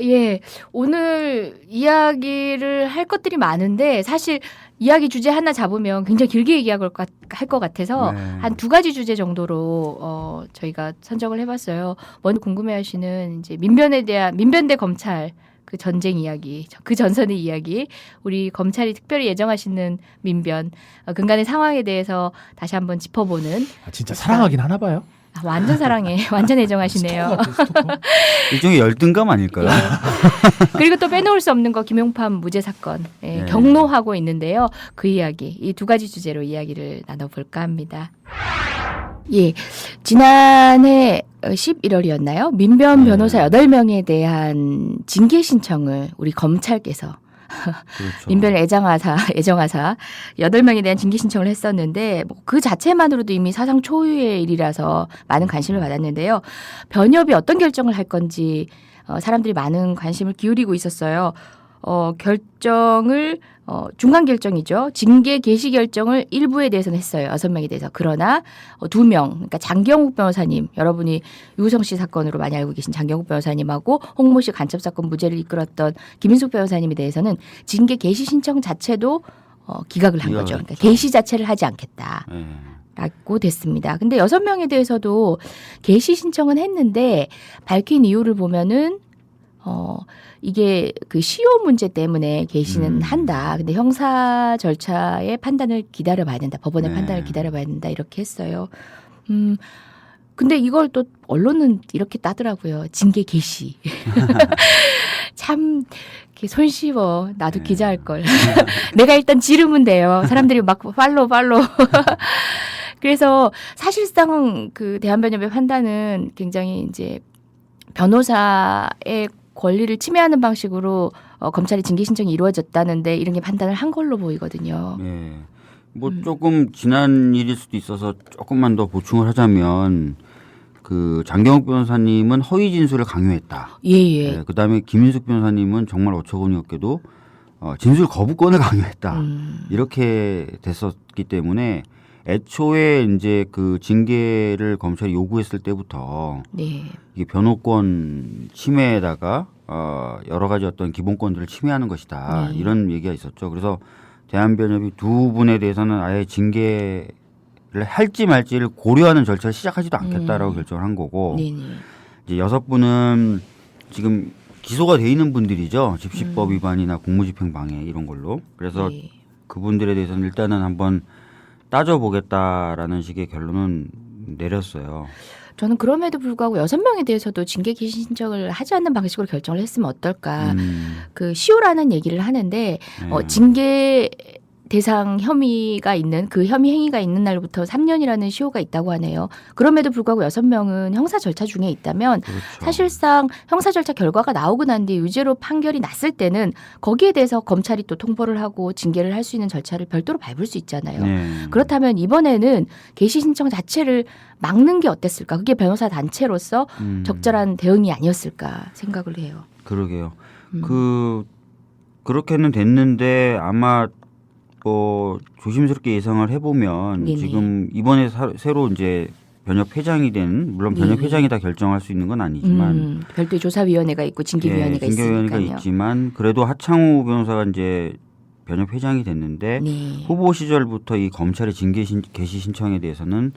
예, 오늘 이야기를 할 것들이 많은데 사실 이야기 주제 하나 잡으면 굉장히 길게 얘기할 것 같아서 네. 한 두 가지 주제 정도로 저희가 선정을 해봤어요. 먼저 궁금해하시는 이제 민변 대 검찰 그 전쟁 이야기, 그 전선의 이야기, 우리 검찰이 특별히 예정하시는 민변 근간의 상황에 대해서 다시 한번 짚어보는. 진짜 사랑하긴 하나 봐요. 완전 사랑해, 완전 애정하시네요. 스토커 같아, 스토커. 일종의 열등감 아닐까요? 그리고 또 빼놓을 수 없는 거 김용판 무죄 사건 네. 경로하고 있는데요. 그 이야기 이 두 가지 주제로 이야기를 나눠볼까 합니다. 예, 지난해 11월이었나요? 민변 변호사 8명에 대한 징계 신청을 우리 검찰께서 그렇죠. 민변 애정하사 8명에 대한 징계 신청을 했었는데 그 자체만으로도 이미 사상 초유의 일이라서 많은 관심을 받았는데요. 변협이 어떤 결정을 할 건지 사람들이 많은 관심을 기울이고 있었어요. 결정을 중간 결정이죠. 징계 개시 결정을 일부에 대해서는 했어요. 6명에 대해서. 그러나 2명, 그러니까 장경욱 변호사님, 여러분이 유성 씨 사건으로 많이 알고 계신 장경욱 변호사님하고 홍모 씨 간첩 사건 무죄를 이끌었던 김인숙 변호사님에 대해서는 징계 개시 신청 자체도 기각을 한 거죠. 그러니까 개시 자체를 하지 않겠다. 라고 됐습니다. 근데 6명에 대해서도 개시 신청은 했는데 밝힌 이유를 보면은 이게 그 시효 문제 때문에 개시는 한다. 근데 형사 절차의 판단을 기다려봐야 된다. 법원의 판단을 기다려봐야 된다. 이렇게 했어요. 근데 이걸 또 언론은 이렇게 따더라고요. 징계 개시. 참 손쉬워. 나도 기자할 걸. 내가 일단 지르면 돼요. 사람들이 막 팔로우. 그래서 사실상 그 대한변협의 판단은 굉장히 이제 변호사의 권리를 침해하는 방식으로 검찰의 징계 신청이 이루어졌다는데 이런 게 판단을 한 걸로 보이거든요. 네. 뭐 조금 지난 일일 수도 있어서 조금만 더 보충을 하자면 그 장경욱 변호사님은 허위 진술을 강요했다. 예. 네, 그다음에 김인숙 변호사님은 정말 어처구니 없게도 진술 거부권을 강요했다. 이렇게 됐었기 때문에 애초에 이제 그 징계를 검찰이 요구했을 때부터 이게 변호권 침해에다가 여러 가지 어떤 기본권들을 침해하는 것이다. 이런 얘기가 있었죠. 그래서 대한변협이 두 분에 대해서는 아예 징계를 할지 말지를 고려하는 절차를 시작하지도 않겠다라고 결정을 한 거고 이제 6분은 지금 기소가 돼 있는 분들이죠. 집시법 위반이나 공무집행 방해 이런 걸로. 그래서 그분들에 대해서는 일단은 한번 따져보겠다라는 식의 결론은 내렸어요. 저는 그럼에도 불구하고 6명에 대해서도 징계 개시 신청을 하지 않는 방식으로 결정을 했으면 어떨까. 그 시효라는 얘기를 하는데 징계 대상 혐의가 있는 그 혐의 행위가 있는 날부터 3년이라는 시효가 있다고 하네요. 그럼에도 불구하고 6명은 형사 절차 중에 있다면 사실상 형사 절차 결과가 나오고 난 뒤에 유죄로 판결이 났을 때는 거기에 대해서 검찰이 또 통보를 하고 징계를 할 수 있는 절차를 별도로 밟을 수 있잖아요. 그렇다면 이번에는 개시 신청 자체를 막는 게 어땠을까? 그게 변호사 단체로서 적절한 대응이 아니었을까 생각을 해요. 그러게요. 그렇게는 됐는데 아마 조심스럽게 예상을 해보면 지금 이번에 새로 이제 변협 회장이 된 물론 변협 회장이 다 결정할 수 있는 건 아니지만 별도의 조사위원회가 있고 징계위원회가 징계위원회가 있으니까요. 있지만 그래도 하창우 변호사가 이제 변협 회장이 됐는데 후보 시절부터 이 검찰의 징계 개시 신청에 대해서는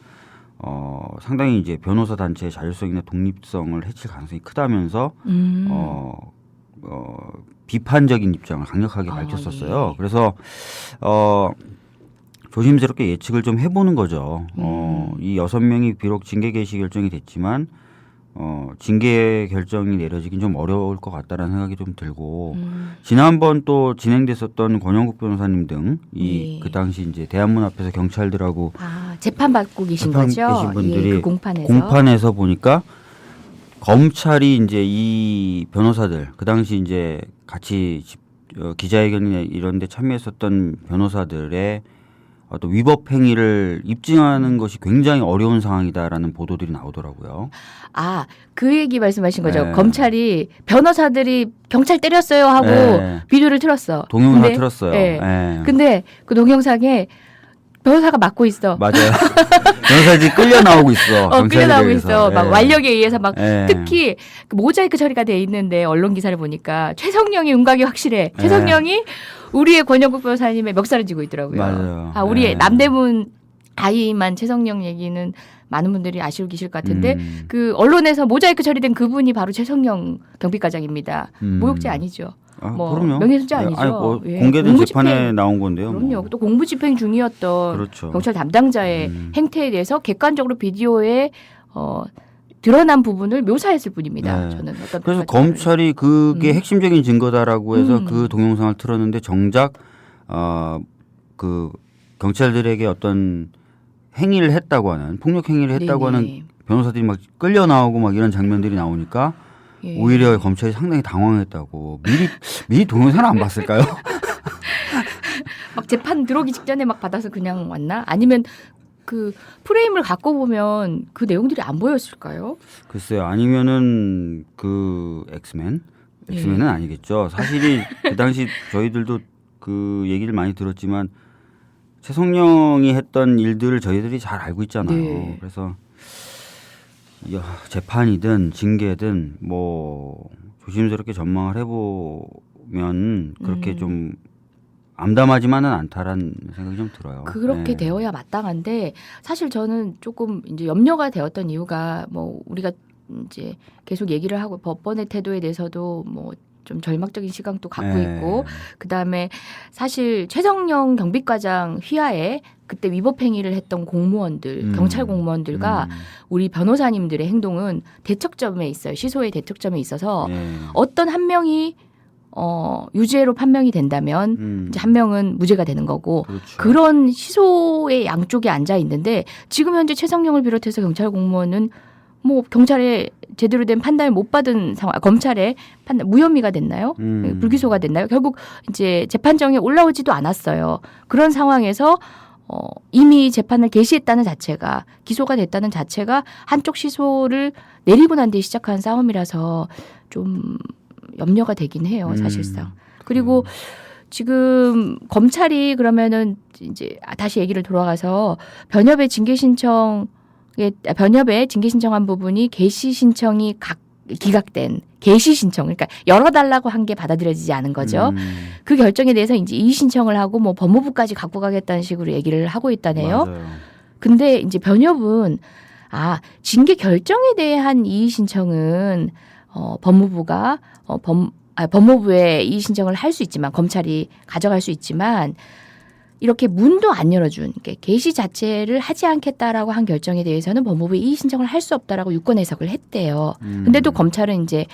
상당히 이제 변호사 단체의 자율성이나 독립성을 해칠 가능성이 크다면서 비판적인 입장을 강력하게 밝혔었어요. 그래서 조심스럽게 예측을 좀 해보는 거죠. 이 6명이 비록 징계 개시 결정이 됐지만 징계 결정이 내려지긴 좀 어려울 것 같다라는 생각이 좀 들고 지난번 또 진행됐었던 권영국 변호사님 등 그 당시 이제 대한문 앞에서 경찰들하고 재판 받고 계신 거죠? 계신 분들이 그 공판에서 보니까 검찰이 이제 이 변호사들 그 당시 이제 같이 기자회견이나 이런 데 참여했었던 변호사들의 어떤 위법 행위를 입증하는 것이 굉장히 어려운 상황이다라는 보도들이 나오더라고요. 그 얘기 말씀하신 거죠. 검찰이 변호사들이 경찰 때렸어요 하고 비디오를 틀었어. 동영상 틀었어요. 근데 그 동영상에 변호사가 맞고 있어. 맞아요. 변호사들이 끌려 나오고 있어. 끌려 나오고 있어. 예. 막 완력에 의해서 막 예. 특히 그 모자이크 처리가 돼 있는데 언론 기사를 보니까 최성령이 음각이 확실해. 예. 최성령이 우리의 권영국 변호사님의 멱살을 쥐고 있더라고요. 맞아요. 우리의 예. 남대문 아이만 최성령 얘기는 많은 분들이 아시고 계실 것 같은데 그 언론에서 모자이크 처리된 그분이 바로 최성령 경비과장입니다. 모욕죄 아니죠. 그럼요. 명예훼손죄 아니죠. 아니, 공개된 공무집행, 재판에 나온 건데요. 그럼요. 뭐. 또 공무집행 중이었던 그렇죠. 경찰 담당자의 행태에 대해서 객관적으로 비디오에 드러난 부분을 묘사했을 뿐입니다. 네. 저는 어떤 그래서 평가를. 검찰이 그게 핵심적인 증거다라고 해서 음. 그 동영상을 틀었는데 정작 그 경찰들에게 어떤 행위를 했다고 하는 폭력 행위를 했다고 네네. 하는 변호사들이 막 끌려 나오고 막 이런 장면들이 나오니까 예. 오히려 검찰이 상당히 당황했다고 미리 동영상을 안 봤을까요? 막 재판 들어오기 직전에 막 받아서 그냥 왔나? 아니면 그 프레임을 갖고 보면 그 내용들이 안 보였을까요? 글쎄요. 아니면은 그 엑스맨은 예. 아니겠죠. 사실이 그 당시 저희들도 그 얘기를 많이 들었지만 최성령이 했던 일들을 저희들이 잘 알고 있잖아요. 네. 그래서 재판이든 징계든 뭐 조심스럽게 전망을 해보면 그렇게 좀 암담하지만은 않다라는 생각이 좀 들어요. 그렇게 네. 되어야 마땅한데 사실 저는 조금 이제 염려가 되었던 이유가 뭐 우리가 이제 계속 얘기를 하고 법원의 태도에 대해서도 뭐 좀 절망적인 시각도 갖고 네. 있고 그다음에 사실 최성령 경비과장 휘하에 그때 위법 행위를 했던 공무원들, 경찰 공무원들과 우리 변호사님들의 행동은 대척점에 있어요. 시소의 대척점에 있어서 네. 어떤 한 명이 유죄로 판명이 된다면 이제 한 명은 무죄가 되는 거고 그렇죠. 그런 시소의 양쪽에 앉아 있는데 지금 현재 최성령을 비롯해서 경찰 공무원은 뭐 경찰에 제대로 된 판단을 못 받은 상황, 검찰의 판단 무혐의가 됐나요? 불기소가 됐나요? 결국 이제 재판정에 올라오지도 않았어요. 그런 상황에서 이미 재판을 개시했다는 자체가 기소가 됐다는 자체가 한쪽 시소를 내리고 난 뒤에 시작한 싸움이라서 좀 염려가 되긴 해요, 사실상. 그리고 지금 검찰이 그러면은 이제 다시 얘기를 돌아가서 변협의 징계 신청한 부분이 개시 신청이 기각된 개시 신청, 그러니까 열어달라고 한 게 받아들여지지 않은 거죠. 그 결정에 대해서 이제 이의 신청을 하고 뭐 법무부까지 갖고 가겠다는 식으로 얘기를 하고 있다네요. 맞아요. 근데 이제 변협은 징계 결정에 대한 이의 신청은 법무부가 법무부에 이의 신청을 할 수 있지만 검찰이 가져갈 수 있지만 이렇게 문도 안 열어준 개시 자체를 하지 않겠다라고 한 결정에 대해서는 법무부에 이의 신청을 할 수 없다라고 유권 해석을 했대요. 근데 또 검찰은 이제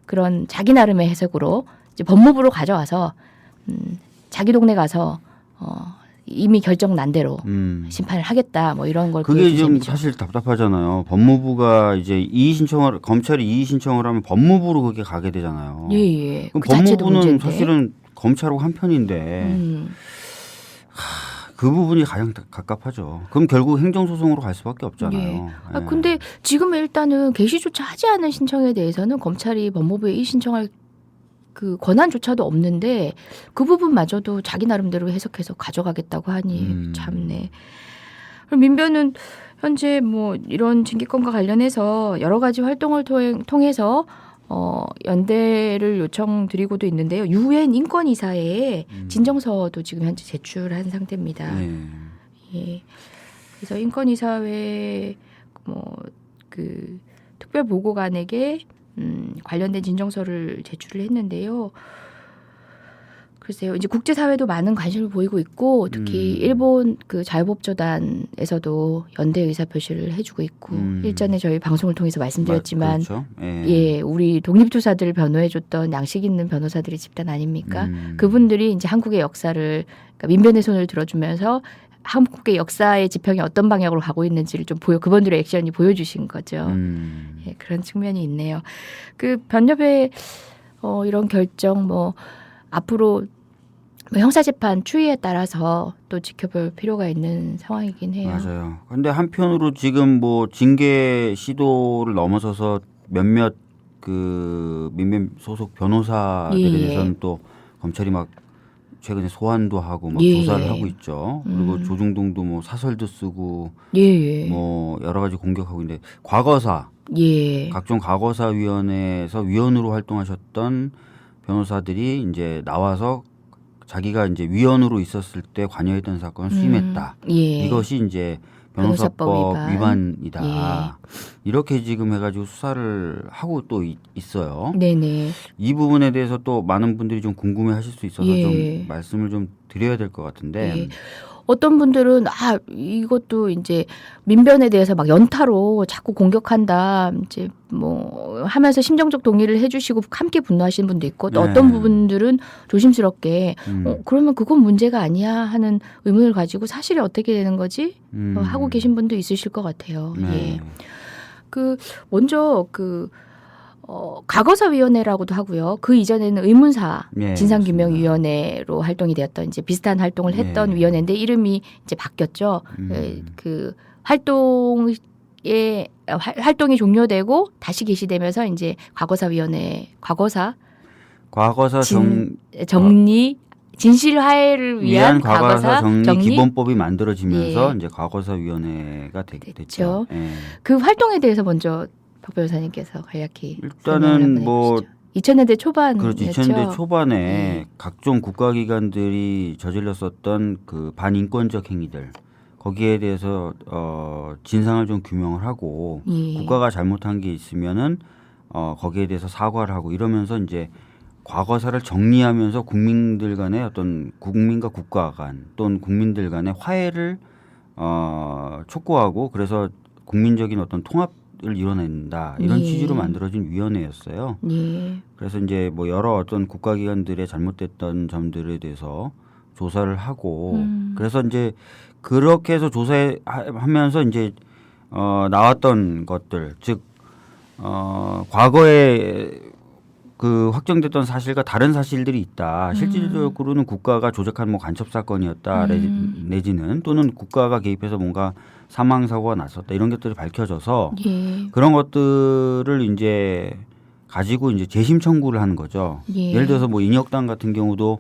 그런 자기 나름의 해석으로 이제 법무부로 가져와서 자기 동네 가서 이미 결정 난 대로 심판을 하겠다 뭐 이런 걸 그게 보여준 좀 셈이죠. 사실 답답하잖아요. 법무부가 이제 검찰이 이의 신청을 하면 법무부로 그게 가게 되잖아요. 예. 그럼 그 자체도 법무부는 문제인데. 사실은 검찰하고 한 편인데 그 부분이 가장 갑갑하죠. 그럼 결국 행정소송으로 갈 수밖에 없잖아요. 예. 근데 지금 일단은 개시조차 하지 않은 신청에 대해서는 검찰이 법무부에 이의 신청할 그 권한조차도 없는데 그 부분마저도 자기 나름대로 해석해서 가져가겠다고 하니 참네. 그럼 민변은 현재 뭐 이런 징계권과 관련해서 여러 가지 활동을 통해서 연대를 요청드리고도 있는데요. 유엔 인권이사회에 진정서도 지금 현재 제출한 상태입니다. 예. 그래서 인권이사회 그 특별보고관에게 관련된 진정서를 제출을 했는데요. 글쎄요, 이제 국제사회도 많은 관심을 보이고 있고 특히 일본 그 자유법조단에서도 연대 의사 표시를 해주고 있고 일전에 저희 방송을 통해서 말씀드렸지만 그렇죠. 예, 우리 독립투사들을 변호해줬던 양식 있는 변호사들의 집단 아닙니까? 그분들이 이제 한국의 역사를 그러니까 민변의 손을 들어주면서 한국의 역사의 지평이 어떤 방향으로 가고 있는지를 좀 그분들의 액션이 보여주신 거죠. 예, 그런 측면이 있네요. 그 변협의 이런 결정 앞으로 형사재판 추이에 따라서 또 지켜볼 필요가 있는 상황이긴 해요. 맞아요. 그런데 한편으로 지금 뭐 징계 시도를 넘어서서 몇몇 그 민변 소속 변호사들에 대해서는 또 검찰이 막 최근에 소환도 하고 막 예. 조사를 하고 있죠. 그리고 조중동도 뭐 사설도 쓰고 예. 뭐 여러 가지 공격하고 있는데 과거사 예. 각종 과거사 위원회에서 위원으로 활동하셨던 변호사들이 이제 나와서 자기가 이제 위원으로 있었을 때 관여했던 사건을 수임했다. 예. 이것이 이제 변호사법 변호사법 위반. 위반이다. 예. 이렇게 지금 해가지고 수사를 하고 또 있어요. 네네. 이 부분에 대해서 또 많은 분들이 좀 궁금해하실 수 있어서 예. 좀 말씀을 좀 드려야 될 것 같은데. 예. 어떤 분들은 이것도 이제 민변에 대해서 막 연타로 자꾸 공격한다 이제 뭐 하면서 심정적 동의를 해주시고 함께 분노하시는 분도 있고 또 네. 어떤 분들은 조심스럽게 그러면 그건 문제가 아니야 하는 의문을 가지고 사실이 어떻게 되는 거지 하고 계신 분도 있으실 것 같아요. 네. 예. 먼저 과거사위원회라고도 하고요. 그 이전에는 의문사 네, 진상규명위원회로 활동이 되었던 이제 비슷한 활동을 했던 네. 위원회인데 이름이 이제 바뀌었죠. 그 활동이 종료되고 다시 개시되면서 이제 과거사 정리 진실 화해를 위한 과거사 정리 기본법이 만들어지면서 예. 이제 과거사위원회가 됐죠. 됐죠. 예. 그 활동에 대해서 먼저 박 변호사님께서 간략히 일단은 뭐 2000년대 초반이었죠. 그렇죠. 2000년대 초반에 예. 각종 국가기관들이 저질렀었던 그 반인권적 행위들 거기에 대해서 진상을 좀 규명을 하고 예. 국가가 잘못한 게 있으면은 거기에 대해서 사과를 하고 이러면서 이제 과거사를 정리하면서 국민들 간의 어떤 국민과 국가 간 또는 국민들 간의 화해를 촉구하고 그래서 국민적인 어떤 통합을 이뤄낸다 이런 예. 취지로 만들어진 위원회였어요. 예. 그래서 이제 뭐 여러 어떤 국가기관들의 잘못됐던 점들에 대해서 조사를 하고 그래서 이제 그렇게 해서 조사하면서 이제 나왔던 것들 즉 과거에 그 확정됐던 사실과 다른 사실들이 있다. 실질적으로는 국가가 조작한 뭐 간첩 사건이었다. 내지는 또는 국가가 개입해서 뭔가 사망 사고가 났었다. 이런 것들이 밝혀져서 예. 그런 것들을 이제 가지고 이제 재심 청구를 하는 거죠. 예. 예를 들어서 뭐 인혁당 같은 경우도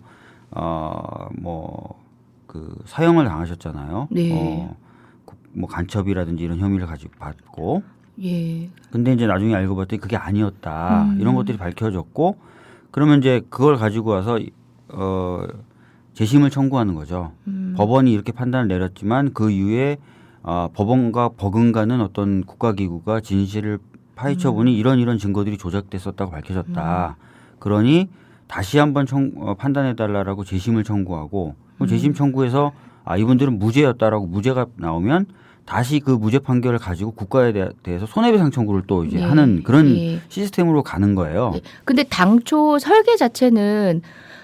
뭐 그 사형을 당하셨잖아요. 네. 뭐 간첩이라든지 이런 혐의를 가지고 받고. 예. 근데 이제 나중에 알고 봤더니 그게 아니었다. 이런 것들이 밝혀졌고 그러면 이제 그걸 가지고 와서 재심을 청구하는 거죠. 법원이 이렇게 판단을 내렸지만 그 이후에 법원과 버금가는 어떤 국가기구가 진실을 파헤쳐 보니 이런 증거들이 조작됐었다고 밝혀졌다. 그러니 다시 한번 판단해달라고 재심을 청구하고 재심 청구해서 이분들은 무죄였다라고 무죄가 나오면 다시 그 무죄 판결을 가지고 국가에 대해서 손해배상 청구를 또 이제 예. 하는 그런 예. 시스템으로 가는 거예요. 예. 근데 당초 설계 자체는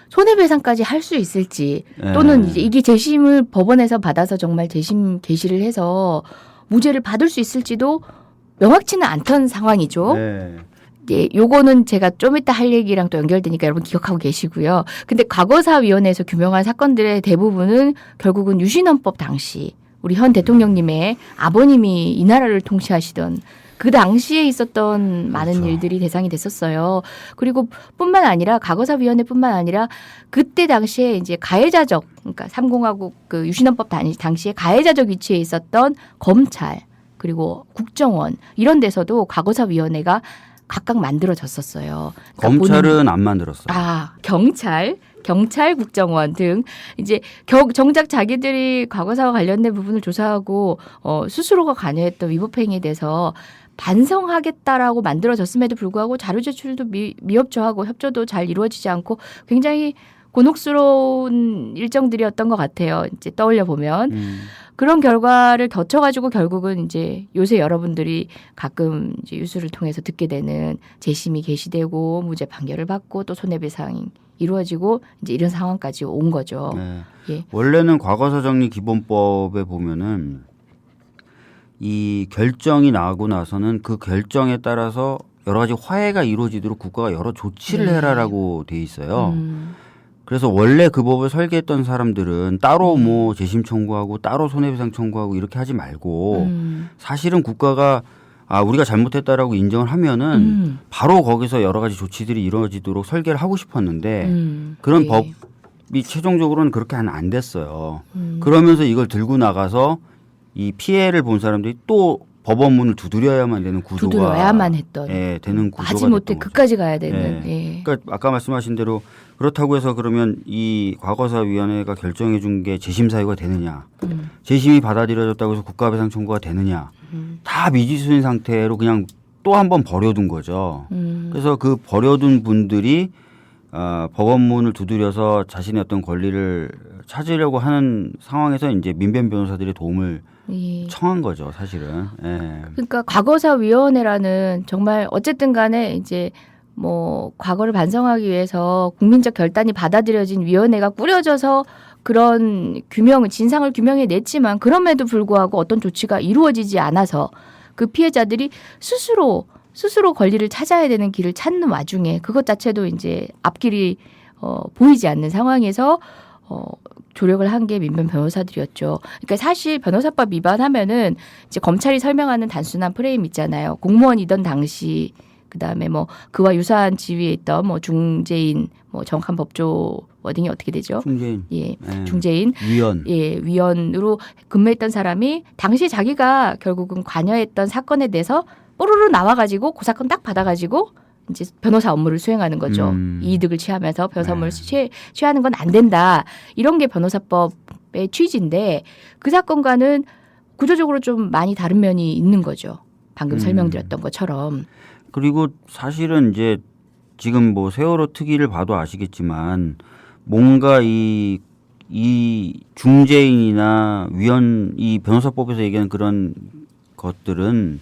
손해배상까지 할 수 있을지 예. 또는 이제 이게 재심을 법원에서 받아서 정말 재심 개시를 해서 무죄를 받을 수 있을지도 명확치는 않던 상황이죠. 네. 예, 요거는 제가 좀 이따 할 얘기랑 또 연결되니까 여러분 기억하고 계시고요. 근데 과거사위원회에서 규명한 사건들의 대부분은 결국은 유신헌법 당시 우리 현 대통령님의 아버님이 이 나라를 통치하시던 그 당시에 있었던 많은 그렇죠. 일들이 대상이 됐었어요. 그리고 뿐만 아니라 과거사위원회뿐만 아니라 그때 당시에 이제 가해자적 그러니까 3공화국 그 유신헌법 당시에 가해자적 위치에 있었던 검찰 그리고 국정원 이런 데서도 과거사위원회가 각각 만들어졌었어요. 그러니까 검찰은 안 만들었어요. 경찰, 국정원 등 이제 정작 자기들이 과거사와 관련된 부분을 조사하고 스스로가 관여했던 위법행위에 대해서 반성하겠다라고 만들어졌음에도 불구하고 자료 제출도 미협조하고 협조도 잘 이루어지지 않고 굉장히 곤혹스러운 일정들이었던 것 같아요. 이제 떠올려 보면. 그런 결과를 거쳐가지고 결국은 이제 요새 여러분들이 가끔 이제 뉴스를 통해서 듣게 되는 재심이 개시되고 무죄 판결을 받고 또 손해배상이 이루어지고 이제 이런 상황까지 온 거죠. 네. 예. 원래는 과거사 정리 기본법에 보면은 이 결정이 나고 나서는 그 결정에 따라서 여러 가지 화해가 이루어지도록 국가가 여러 조치를 네. 해라라고 돼 있어요. 그래서 원래 그 법을 설계했던 사람들은 따로 뭐 재심 청구하고 따로 손해배상 청구하고 이렇게 하지 말고 사실은 국가가 우리가 잘못했다라고 인정을 하면은 바로 거기서 여러 가지 조치들이 이루어지도록 설계를 하고 싶었는데 그런 예. 법 최종적으로는 그렇게 안 됐어요. 그러면서 이걸 들고 나가서 이 피해를 본 사람들이 또 법원문을 두드려야만 되는 구조가 두드려야만 했던 되는 구조가 마지못해 됐던 거죠. 그까지 가야 되는. 예. 그러니까 아까 말씀하신 대로 그렇다고 해서 그러면 이 과거사위원회가 결정해 준 게 재심 사유가 되느냐, 재심이 받아들여졌다고 해서 국가배상 청구가 되느냐, 다 미지수인 상태로 그냥 또 한 번 버려둔 거죠. 그래서 그 버려둔 분들이 법원문을 두드려서 자신의 어떤 권리를 찾으려고 하는 상황에서 이제 민변 변호사들의 도움을 예. 청한 거죠, 사실은. 예. 그러니까 과거사위원회라는 정말 어쨌든 간에 이제 뭐 과거를 반성하기 위해서 국민적 결단이 받아들여진 위원회가 꾸려져서 그런 규명을 진상을 규명해냈지만 그럼에도 불구하고 어떤 조치가 이루어지지 않아서 그 피해자들이 스스로 권리를 찾아야 되는 길을 찾는 와중에 그것 자체도 이제 앞길이 보이지 않는 상황에서 조력을 한 게 민변 변호사들이었죠. 그러니까 사실 변호사법 위반하면은 이제 검찰이 설명하는 단순한 프레임 있잖아요. 공무원이던 당시 그다음에 뭐 그와 유사한 지위에 있던 뭐 중재인 뭐 정확한 법조 워딩이 어떻게 되죠? 중재인. 예. 중재인. 위원. 예, 위원으로 근무했던 사람이 당시 자기가 결국은 관여했던 사건에 대해서 뽀로로 나와가지고 그 사건 딱 받아가지고 이제 변호사 업무를 수행하는 거죠. 이득을 취하면서 변호사 업무를 취하는 건 안 된다. 이런 게 변호사법의 취지인데 그 사건과는 구조적으로 좀 많이 다른 면이 있는 거죠. 방금 설명드렸던 것처럼. 그리고 사실은 이제 지금 뭐 세월호 특위를 봐도 아시겠지만 뭔가 이 중재인이나 위원 이 변호사법에서 얘기하는 그런 것들은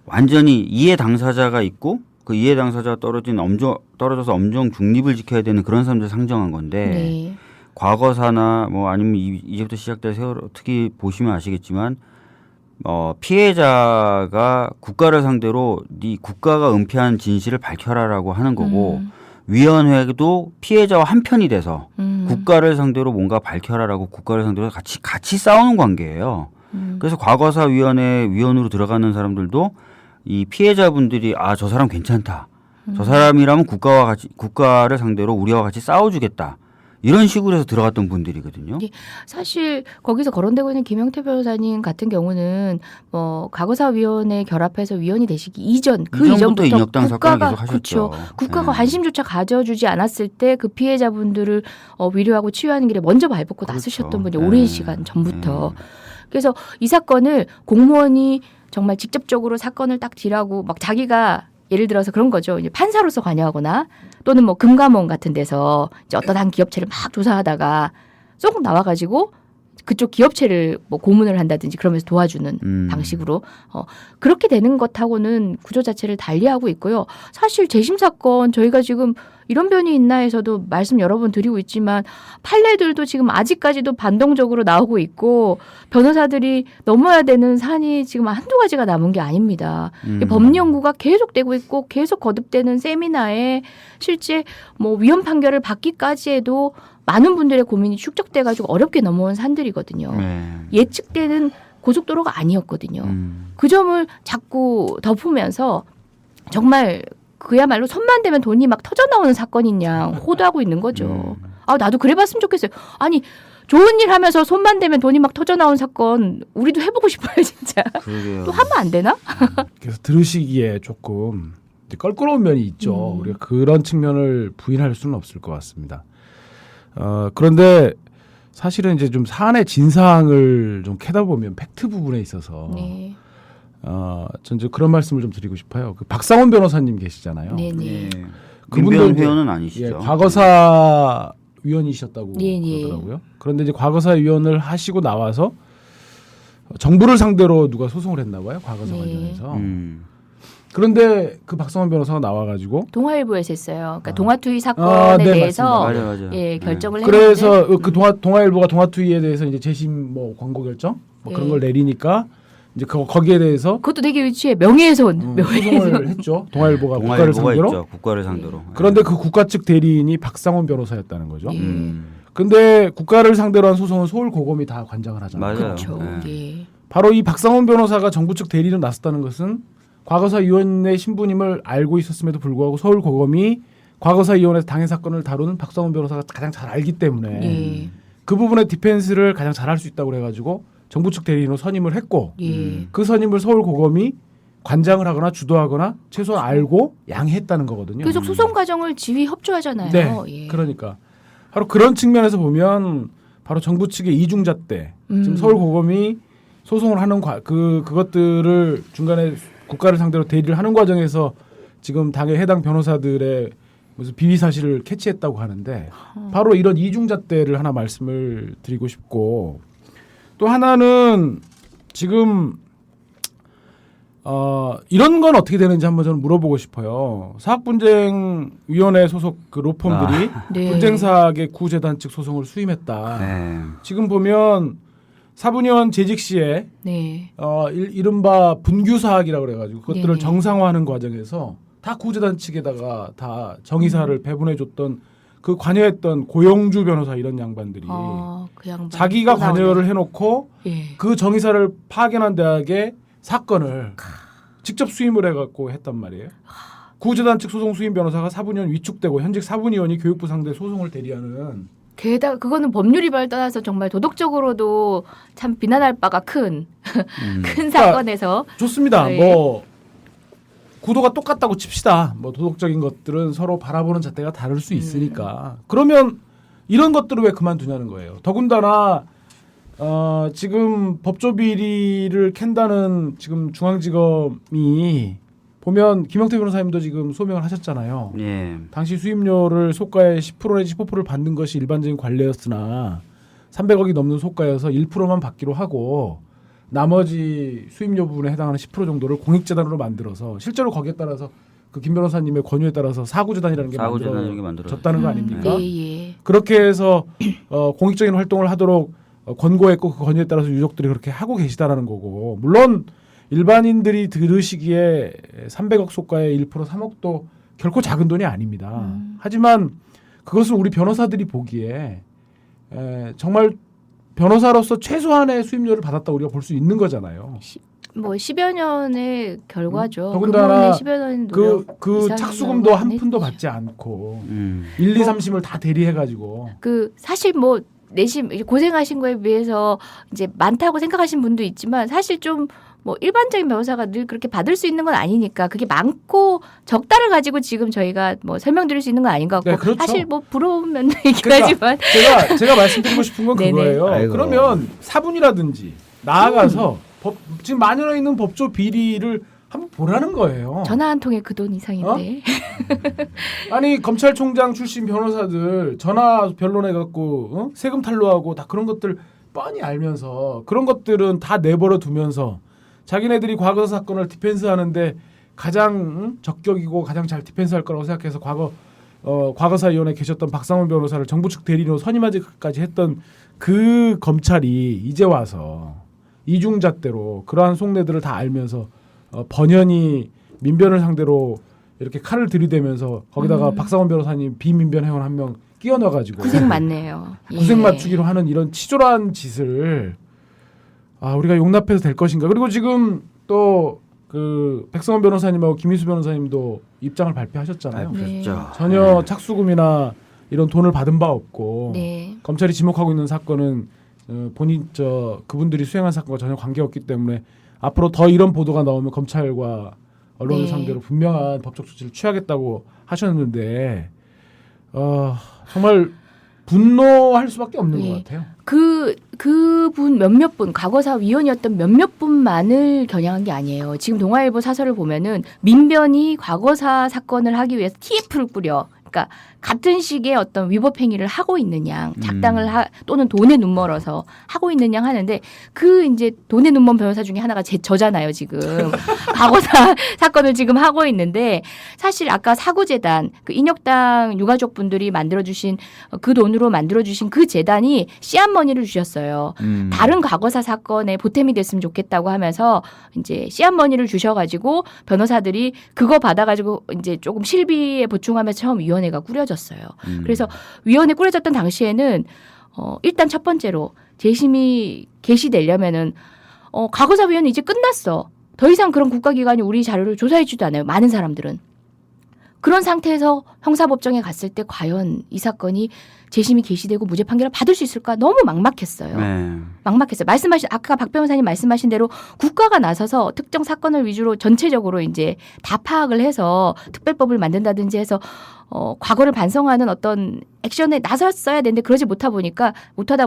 완전히 이해 당사자가 있고 그 이해 당사자가 떨어져서 엄정 중립을 지켜야 되는 그런 사람들 상정한 건데 네. 과거사나 뭐 아니면 이제부터 시작될 세월호 특히 보시면 아시겠지만 피해자가 국가를 상대로 네 국가가 은폐한 진실을 밝혀라라고 하는 거고 위원회도 피해자와 한편이 돼서 국가를 상대로 뭔가 밝혀라라고 국가를 상대로 같이 싸우는 관계예요. 그래서 과거사위원회 위원으로 들어가는 사람들도 이 피해자분들이 저 사람 괜찮다. 저 사람이라면 국가를 상대로 우리와 같이 싸워주겠다. 이런 식으로 해서 들어갔던 분들이거든요. 사실 거기서 거론되고 있는 김영태 변호사님 같은 경우는 뭐 과거사위원회 결합해서 위원이 되시기 이전 그 이전부터 인혁당 사건을 계속 하셨죠. 그렇죠. 국가가 관심조차 가져주지 않았을 때 그 피해자분들을 위로하고 치유하는 길에 먼저 발벗고 나서셨던 분이 오랜 시간 전부터. 그래서 이 사건을 공무원이 정말 직접적으로 사건을 딱 딜하고 막 자기가 예를 들어서 그런 거죠. 이제 판사로서 관여하거나 또는 뭐 금감원 같은 데서 이제 어떤 한 기업체를 막 조사하다가 쏙 나와가지고 그쪽 기업체를 뭐 고문을 한다든지 그러면서 도와주는 방식으로 그렇게 되는 것하고는 구조 자체를 달리하고 있고요. 사실 재심 사건 저희가 지금 이런 변이 있나 해서도 말씀 여러 번 드리고 있지만 판례들도 지금 아직까지도 반동적으로 나오고 있고 변호사들이 넘어야 되는 산이 지금 한두 가지가 남은 게 아닙니다. 법 연구가 계속되고 있고 계속 거듭되는 세미나에 실제 뭐 위헌 판결을 받기까지 해도 많은 분들의 고민이 축적돼가지고 어렵게 넘어온 산들이거든요. 예측되는 고속도로가 아니었거든요. 그 점을 자꾸 덮으면서 정말 그야말로 손만 대면 돈이 막 터져 나오는 사건인 양 호도하고 있는 거죠. 나도 그래봤으면 좋겠어요. 아니 좋은 일 하면서 손만 대면 돈이 막 터져 나온 사건 우리도 해보고 싶어요 진짜. 그러게요. 또 하면 안 되나? 그래서 들으시기에 조금 껄끄러운 면이 있죠. 우리가 그런 측면을 부인할 수는 없을 것 같습니다. 그런데 사실은 이제 좀 사안의 진상을 좀 캐다 보면 팩트 부분에 있어서 네. 전 이제 그런 말씀을 좀 드리고 싶어요. 그 박상원 변호사님 계시잖아요. 네네. 민변 회원은 아니시죠? 과거사 위원이셨다고 네네. 그러더라고요. 그런데 이제 과거사 위원을 하시고 나와서 정부를 상대로 누가 소송을 했나 봐요. 과거사 관련해서. 그런데 그 박상원 변호사가 나와가지고 동아일보에서 했어요. 그러니까 동아투이 사건에 대해서 맞아. 예, 결정을 그래서 했는데 그 동아일보가 동아투이에 대해서 이제 재심 뭐 권고 결정 뭐 그런 걸 내리니까 이제 거기에 대해서 그것도 되게 유치해. 명예훼손. 소송을 했죠. 동아일보가 국가를 상대로. 있죠. 국가를 상대로. 그런데 그 국가 측 대리인이 박상원 변호사였다는 거죠. 예. 근데 국가를 상대로 한 소송은 서울고검이 다 관장을 하잖아요. 맞아요. 그렇죠. 예. 바로 이 박상원 변호사가 정부 측 대리인으로 나섰다는 것은 과거사위원회 신부님을 알고 있었음에도 불구하고 서울고검이 과거사위원회에서 당해 사건을 다루는 박성훈 변호사가 가장 잘 알기 때문에 예. 그 부분의 디펜스를 가장 잘할 수 있다고 그래가지고 정부 측 대리인으로 선임을 했고 예. 그 선임을 서울고검이 관장을 하거나 주도하거나 최소한 알고 양해했다는 거거든요. 계속 소송 과정을 지휘 협조하잖아요. 네, 예. 그러니까 바로 그런 측면에서 보면 바로 정부 측의 이중잣대 지금 서울고검이 소송을 하는 그것들을 중간에 국가를 상대로 대리를 하는 과정에서 지금 당의 해당 변호사들의 무슨 비위 사실을 캐치했다고 하는데 바로 이런 이중잣대를 하나 말씀을 드리고 싶고 또 하나는 지금 이런 건 어떻게 되는지 한번 저는 물어보고 싶어요. 사학분쟁위원회 소속 그 로펌들이 네. 분쟁사학의 구재단 측 소송을 수임했다. 네. 지금 보면 사분위원 재직 시에 네. 이른바 분규사학이라고 그래가지고 그것들을 네. 정상화하는 과정에서 다 구재단 측에다가 다 정의사를 배분해줬던 그 관여했던 고영주 변호사 이런 양반들이 그 양반 자기가 또 나오네. 관여를 해놓고 예. 그 정의사를 파견한 대학에 사건을 직접 수임을 해갖고 했단 말이에요. 구재단 측 소송 수임 변호사가 사분위원 위축되고 현직 사분위원이 교육부 상대 소송을 대리하는 게다가 그거는 법률 위반을 떠나서 정말 도덕적으로도 참 비난할 바가 큰 사건에서 좋습니다. 네. 뭐 구도가 똑같다고 칩시다. 뭐 도덕적인 것들은 서로 바라보는 잣대가 다를 수 있으니까. 그러면 이런 것들을 왜 그만두냐는 거예요. 더군다나 지금 법조 비리를 캔다는 지금 중앙지검이 보면 김영태 변호사님도 지금 소명을 하셨잖아요. 예. 당시 수임료를 소가의 10% 내지 15%를 받는 것이 일반적인 관례였으나 300억이 넘는 소가여서 1%만 받기로 하고 나머지 수임료 부분에 해당하는 10% 정도를 공익재단으로 만들어서 실제로 거기에 따라서 그 김 변호사님의 권유에 따라서 사구재단이라는 게 만들어졌다는 거 아닙니까? 예. 그렇게 해서 공익적인 활동을 하도록 권고했고 그 권유에 따라서 유족들이 그렇게 하고 계시다라는 거고 물론 일반인들이 들으시기에 300억 소가의 1% 3억도 결코 작은 돈이 아닙니다. 하지만 그것을 우리 변호사들이 보기에 정말 변호사로서 최소한의 수임료를 받았다 우리가 볼 수 있는 거잖아요. 뭐 10여 년의 결과죠. 더군다나 10여 년의 그 이상의 착수금도 한 결과는 푼도 했죠. 받지 않고 1, 2, 3심을 다 대리해가지고 그 사실 뭐 내심 고생하신 거에 비해서 이제 많다고 생각하신 분도 있지만 사실 좀 뭐 일반적인 변호사가 늘 그렇게 받을 수 있는 건 아니니까 그게 많고 적다를 가지고 지금 저희가 뭐 설명드릴 수 있는 건 아닌 것 같고 네, 그렇죠. 사실 뭐 부러운 면도 있긴 그러니까 하지만 제가 말씀드리고 싶은 건 네네. 그거예요. 아이고. 그러면 사분이라든지 나아가서 지금 만연해 있는 법조 비리를 한번 보라는 거예요. 전화 한 통에 그 돈 이상인데 아니 검찰총장 출신 변호사들 전화 변론해갖고 세금 탈루하고 다 그런 것들 뻔히 알면서 그런 것들은 다 내버려 두면서 자기네들이 과거 사건을 디펜스하는데 가장 적격이고 가장 잘 디펜스할 거라고 생각해서 과거사위원회에 계셨던 박상훈 변호사를 정부 측 대리인으로 선임하기까지 했던 그 검찰이 이제 와서 이중잣대로 그러한 속내들을 다 알면서 번연히 민변을 상대로 이렇게 칼을 들이대면서 거기다가 박상훈 변호사님 비민변 회원 한 명 끼워 넣어가지고 고생 많네요. 구색 예. 맞추기로 하는 이런 치졸한 짓을 우리가 용납해도 될 것인가? 그리고 지금 또 그 백성원 변호사님하고 김희수 변호사님도 입장을 발표하셨잖아요. 네. 그렇죠. 전혀 착수금이나 이런 돈을 받은 바 없고 네. 검찰이 지목하고 있는 사건은 그분들이 수행한 사건과 전혀 관계없기 때문에 앞으로 더 이런 보도가 나오면 검찰과 언론을 네. 상대로 분명한 법적 조치를 취하겠다고 하셨는데 정말 분노할 수밖에 없는 네. 것 같아요. 그분 몇몇 분, 과거사 위원이었던 몇몇 분만을 겨냥한 게 아니에요. 지금 동아일보 사설을 보면은 민변이 과거사 사건을 하기 위해서 TF를 꾸려. 그러니까 같은 식의 어떤 위법 행위를 하고 있는 양, 작당을 또는 돈에 눈멀어서 하고 있는 양 하는데 그 이제 돈에 눈먼 변호사 중에 하나가 저잖아요, 지금. 과거사 사건을 지금 하고 있는데 사실 아까 사구재단, 그 인혁당 유가족분들이 만들어주신 그 돈으로 만들어주신 그 재단이 씨앗머니를 주셨어요. 다른 과거사 사건에 보탬이 됐으면 좋겠다고 하면서 이제 씨앗머니를 주셔가지고 변호사들이 그거 받아가지고 이제 조금 실비에 보충하면서 처음 위원회가 꾸려졌어요. 그래서 위원회 꾸려졌던 당시에는 일단 첫 번째로 재심이 개시되려면은 과거사위원회 이제 끝났어. 더 이상 그런 국가기관이 우리 자료를 조사해주지도 않아요. 많은 사람들은. 그런 상태에서 형사법정에 갔을 때 과연 이 사건이 재심이 개시되고 무죄 판결을 받을 수 있을까 너무 막막했어요. 네. 막막했어요. 말씀하신 아까 박 변호사님 말씀하신 대로 국가가 나서서 특정 사건을 위주로 전체적으로 이제 다 파악을 해서 특별법을 만든다든지 해서 과거를 반성하는 어떤 액션에 나섰어야 되는데 그러지 못하다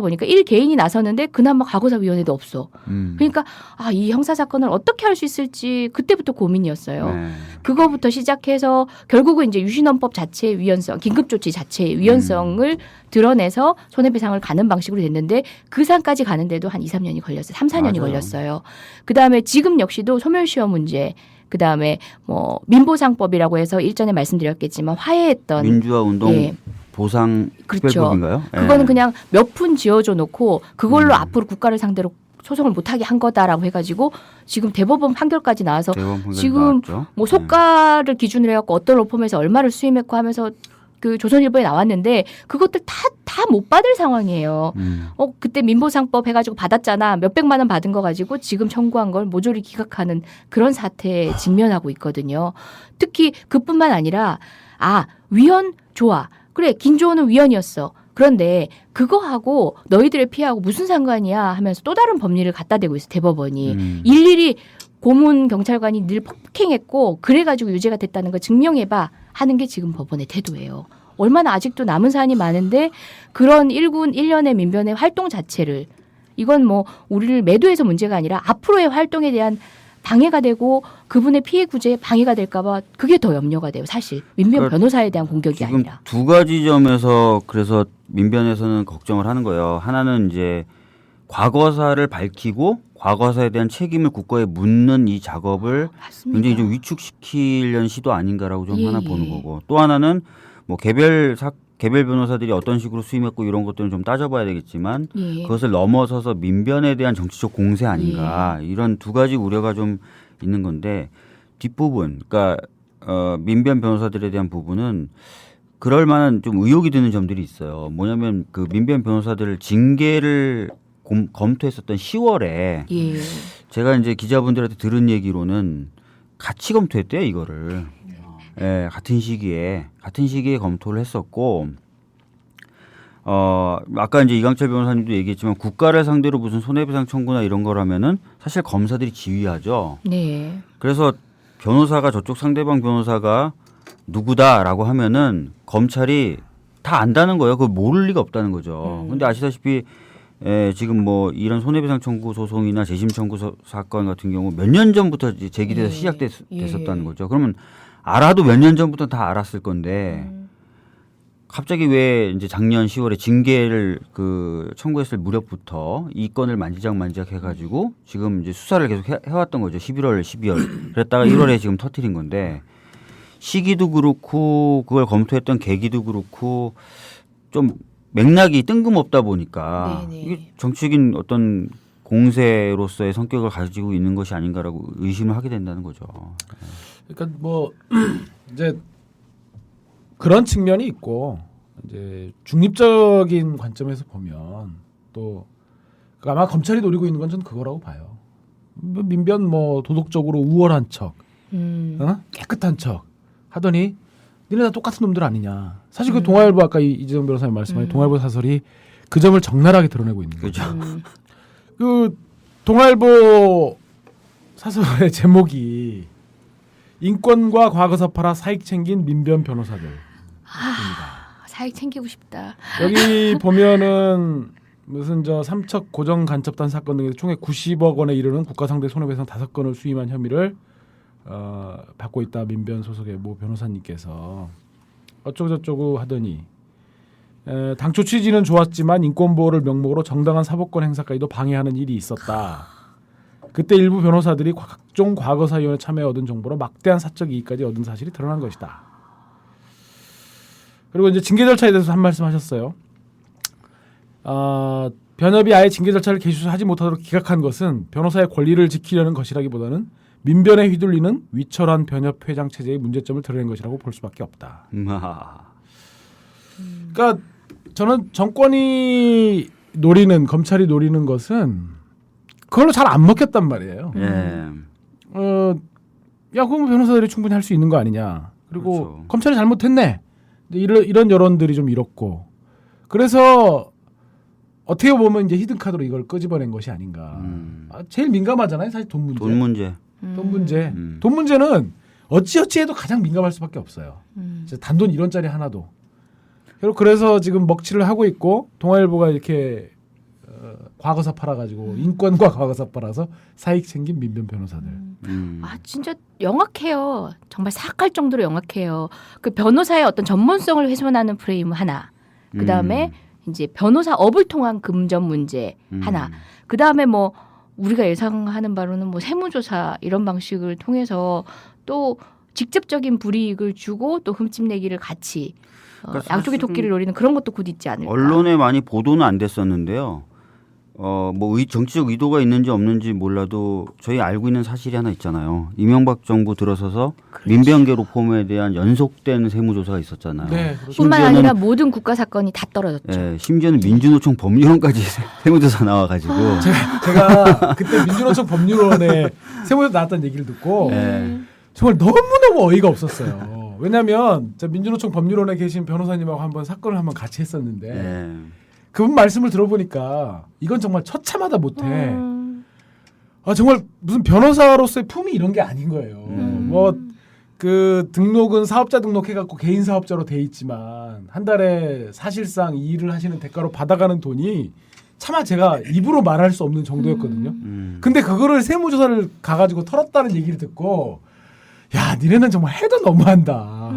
보니까 일 개인이 나서는데 그나마 과거사위원회도 없어. 그러니까 이 형사 사건을 어떻게 할 수 있을지 그때부터 고민이었어요. 네. 그거부터 시작해서 결국은 이제 유신헌법 자체의 위헌성, 긴급조치 자체의 위헌성을 드러내서 손해배상을 가는 방식으로 됐는데 그 산까지 가는데도 한 2, 3년이 걸렸어요. 3, 4년이 맞아요. 걸렸어요. 그다음에 지금 역시도 소멸시효 문제, 그다음에 뭐 민보상법이라고 해서 일전에 말씀드렸겠지만 화해했던 민주화 운동 예. 보상 그렇죠. 특별법인가요? 그거는 예. 그냥 몇 푼 지어줘 놓고 그걸로 앞으로 국가를 상대로 소송을 못하게 한 거다라고 해가지고 지금 대법원 판결까지 나와서 대법원 판결 지금 나왔죠. 뭐 소가를 기준으로 해갖고 어떤 로펌에서 얼마를 수임했고 하면서 그 조선일보에 나왔는데 그것들 다 못 받을 상황이에요. 그때 민보상법 해가지고 받았잖아. 몇백만 원 받은 거 가지고 지금 청구한 걸 모조리 기각하는 그런 사태에 직면하고 있거든요. 특히 그뿐만 아니라 위헌 좋아. 그래 김조호는 위헌이었어. 그런데 그거하고 너희들의 피해하고 무슨 상관이야 하면서 또 다른 법리를 갖다 대고 있어 대법원이. 일일이 고문 경찰관이 늘 폭행했고 그래가지고 유죄가 됐다는 거 증명해봐 하는 게 지금 법원의 태도예요. 얼마나 아직도 남은 사안이 많은데 그런 1년의 민변의 활동 자체를 이건 뭐 우리를 매도해서 문제가 아니라 앞으로의 활동에 대한 방해가 되고 그분의 피해 구제에 방해가 될까 봐 그게 더 염려가 돼요. 사실 민변 그러니까 변호사에 대한 공격이 지금 아니라. 두 가지 점에서 그래서 민변에서는 걱정을 하는 거예요. 하나는 이제 과거사를 밝히고 과거사에 대한 책임을 국가에 묻는 이 작업을 맞습니다. 굉장히 좀 위축시키려는 시도 아닌가라고 좀 예, 하나 보는 거고 또 하나는 뭐 개별 변호사들이 어떤 식으로 수임했고 이런 것들은 좀 따져봐야 되겠지만 예. 그것을 넘어서서 민변에 대한 정치적 공세 아닌가 예. 이런 두 가지 우려가 좀 있는 건데 뒷부분 그러니까 민변 변호사들에 대한 부분은 그럴 만한 좀 의혹이 드는 점들이 있어요. 뭐냐면 그 민변 변호사들 징계를 검토했었던 10월에 예. 제가 이제 기자분들한테 들은 얘기로는 같이 검토했대요 이거를. 예, 같은 시기에 검토를 했었고, 아까 이제 이강철 변호사님도 얘기했지만 국가를 상대로 무슨 손해배상 청구나 이런 거라면은 사실 검사들이 지휘하죠. 네. 그래서 변호사가 저쪽 상대방 변호사가 누구다라고 하면은 검찰이 다 안다는 거예요. 그걸 모를 리가 없다는 거죠. 근데 아시다시피 지금 뭐 이런 손해배상 청구 소송이나 재심 청구 사건 같은 경우 몇 년 전부터 이제 제기돼서 시작됐었다는 거죠. 그러면 알아도 몇 년 전부터 다 알았을 건데 갑자기 왜 이제 작년 10월에 징계를 그 청구했을 무렵부터 이 건을 만지작 해가지고 지금 이제 수사를 계속 해왔던 거죠. 11월, 12월. 그랬다가 1월에 지금 터뜨린 건데 시기도 그렇고 그걸 검토했던 계기도 그렇고 좀 맥락이 뜬금없다 보니까 네네. 이게 정치적인 어떤 공세로서의 성격을 가지고 있는 것이 아닌가라고 의심을 하게 된다는 거죠. 그러니까 뭐 이제 그런 측면이 있고 이제 중립적인 관점에서 보면 또 아마 검찰이 노리고 있는 건 전 그거라고 봐요. 민변 뭐 도덕적으로 우월한 척, 깨끗한 척 하더니 니네 다 똑같은 놈들 아니냐. 사실 그 동아일보 아까 이재정 변호사님 말씀하신 동아일보 사설이 그 점을 적나라하게 드러내고 있는 거죠. 그렇죠. 그 동아일보 사설의 제목이 인권과 과거사 팔아 사익 챙긴 민변 변호사들. 사익 챙기고 싶다. 여기 보면은 무슨 저 삼척 고정 간첩단 사건 등에서 총액 90억 원에 이르는 국가 상대 손해배상 5건을 수임한 혐의를 받고 있다. 민변 소속의 모 변호사님께서 어쩌고저쩌고 하더니 당초 취지는 좋았지만 인권보호를 명목으로 정당한 사법권 행사까지도 방해하는 일이 있었다. 그때 일부 변호사들이 각종 과거사위원회 참여에 얻은 정보로 막대한 사적 이익까지 얻은 사실이 드러난 것이다. 그리고 이제 징계 절차에 대해서 한 말씀 하셨어요. 변협이 아예 징계 절차를 개시하지 못하도록 기각한 것은 변호사의 권리를 지키려는 것이라기보다는 민변에 휘둘리는 위철한 변협 회장 체제의 문제점을 드러낸 것이라고 볼 수밖에 없다. 그러니까 저는 정권이 노리는 검찰이 노리는 것은 그걸로 잘 안 먹혔단 말이에요. 예. 야, 그럼 변호사들이 충분히 할 수 있는 거 아니냐. 그리고 그렇죠. 검찰이 잘못했네. 이런 여론들이 좀 일었고 그래서 어떻게 보면 이제 히든 카드로 이걸 끄집어낸 것이 아닌가. 제일 민감하잖아요, 사실 돈 문제. 돈 문제. 돈 문제. 음. 돈 문제는 어찌어찌해도 가장 민감할 수밖에 없어요. 단돈 1원짜리 하나도. 그래서 지금 먹칠을 하고 있고 동아일보가 이렇게 과거사 팔아가지고 인권과 과거사 팔아서 사익 챙긴 민변 변호사들. 아 진짜 영악해요. 정말 사악할 정도로 영악해요. 그 변호사의 어떤 전문성을 훼손하는 프레임 하나. 그 다음에 이제 변호사업을 통한 금전 문제 하나. 그 다음에 뭐 우리가 예상하는 바로는 뭐 세무조사 이런 방식을 통해서 또 직접적인 불이익을 주고 또 흠집내기를 같이 그러니까 양쪽의 토끼를 노리는 그런 것도 곧 있지 않을까. 언론에 많이 보도는 안 됐었는데요. 뭐 정치적 의도가 있는지 없는지 몰라도 저희 알고 있는 사실이 하나 있잖아요. 이명박 정부 들어서서 그렇죠. 민변계 로펌에 대한 연속된 세무조사가 있었잖아요. 네, 그렇죠. 뿐만 심지어는- 아니라 모든 국가 사건이 다 떨어졌죠. 예, 심지어는 민주노총 법률원까지 세무조사 나와가지고 제가 그때 민주노총 법률원에 세무조사 나왔다는 얘기를 듣고 예. 정말 너무너무 어이가 없었어요. 왜냐하면 민주노총 법률원에 계신 변호사님하고 한번 사건을 한번 같이 했었는데 예. 그분 말씀을 들어보니까 이건 정말 처참하다 못해. 정말 무슨 변호사로서의 품이 이런 게 아닌 거예요. 뭐 그 등록은 사업자 등록해갖고 개인 사업자로 돼 있지만 한 달에 사실상 이 일을 하시는 대가로 받아가는 돈이 차마 제가 입으로 말할 수 없는 정도였거든요. 근데 그거를 세무조사를 가가지고 털었다는 얘기를 듣고 야 니네는 정말 해도 너무한다.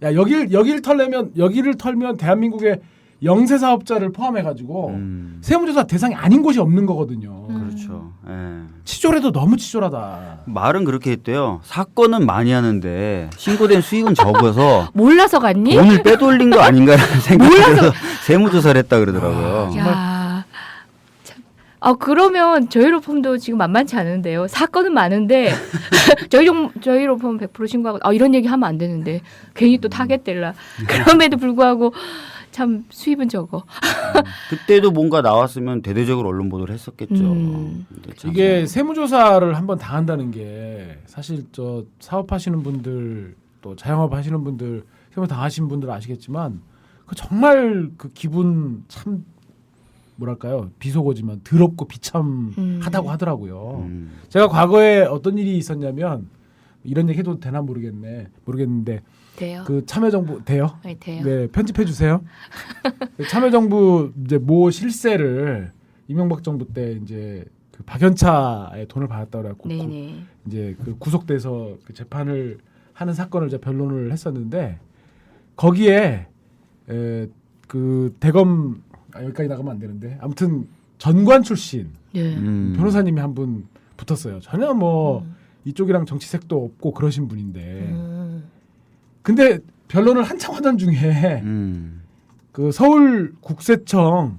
야 여기를 털면 대한민국의 영세 사업자를 포함해가지고 세무조사 대상이 아닌 곳이 없는 거거든요. 그렇죠. 예. 치졸해도 너무 치졸하다. 말은 그렇게 했대요. 사건은 많이 하는데 신고된 수익은 적어서 몰라서 갔니? 돈을 빼돌린 거 아닌가라는 생각에서 세무조사를 했다 그러더라고요. 야, 참. 그러면 저희 로펌도 지금 만만치 않은데요. 사건은 많은데 저희 로펌은 100% 신고하고 이런 얘기 하면 안 되는데 괜히 또 타겟될라. 그럼에도 불구하고 참 수입은 적어. 그때도 뭔가 나왔으면 대대적으로 언론 보도를 했었겠죠. 근데 참 이게 세무조사를 한번 당한다는 게 사실 저 사업하시는 분들 또 자영업 하시는 분들 세무 당하신 분들 아시겠지만 그 정말 그 기분 참 뭐랄까요 비속어지만 더럽고 비참하다고 하더라고요. 제가 과거에 어떤 일이 있었냐면 이런 얘기 해도 되나 모르겠는데 돼요. 그 참여정부 돼요? 네, 돼요. 네 편집해 주세요. 참여정부 이제 모 실세를 이명박 정부 때 이제 그 박연차의 돈을 받았다 그래갖고 네네. 이제 그 구속돼서 그 재판을 하는 사건을 이제 변론을 했었는데 거기에 그 대검 여기까지 나가면 안 되는데 아무튼 전관 출신 네. 변호사님이 한 분 붙었어요. 전혀 뭐 이쪽이랑 정치색도 없고 그러신 분인데 근데 변론을 한참 하던 중에 그 서울 국세청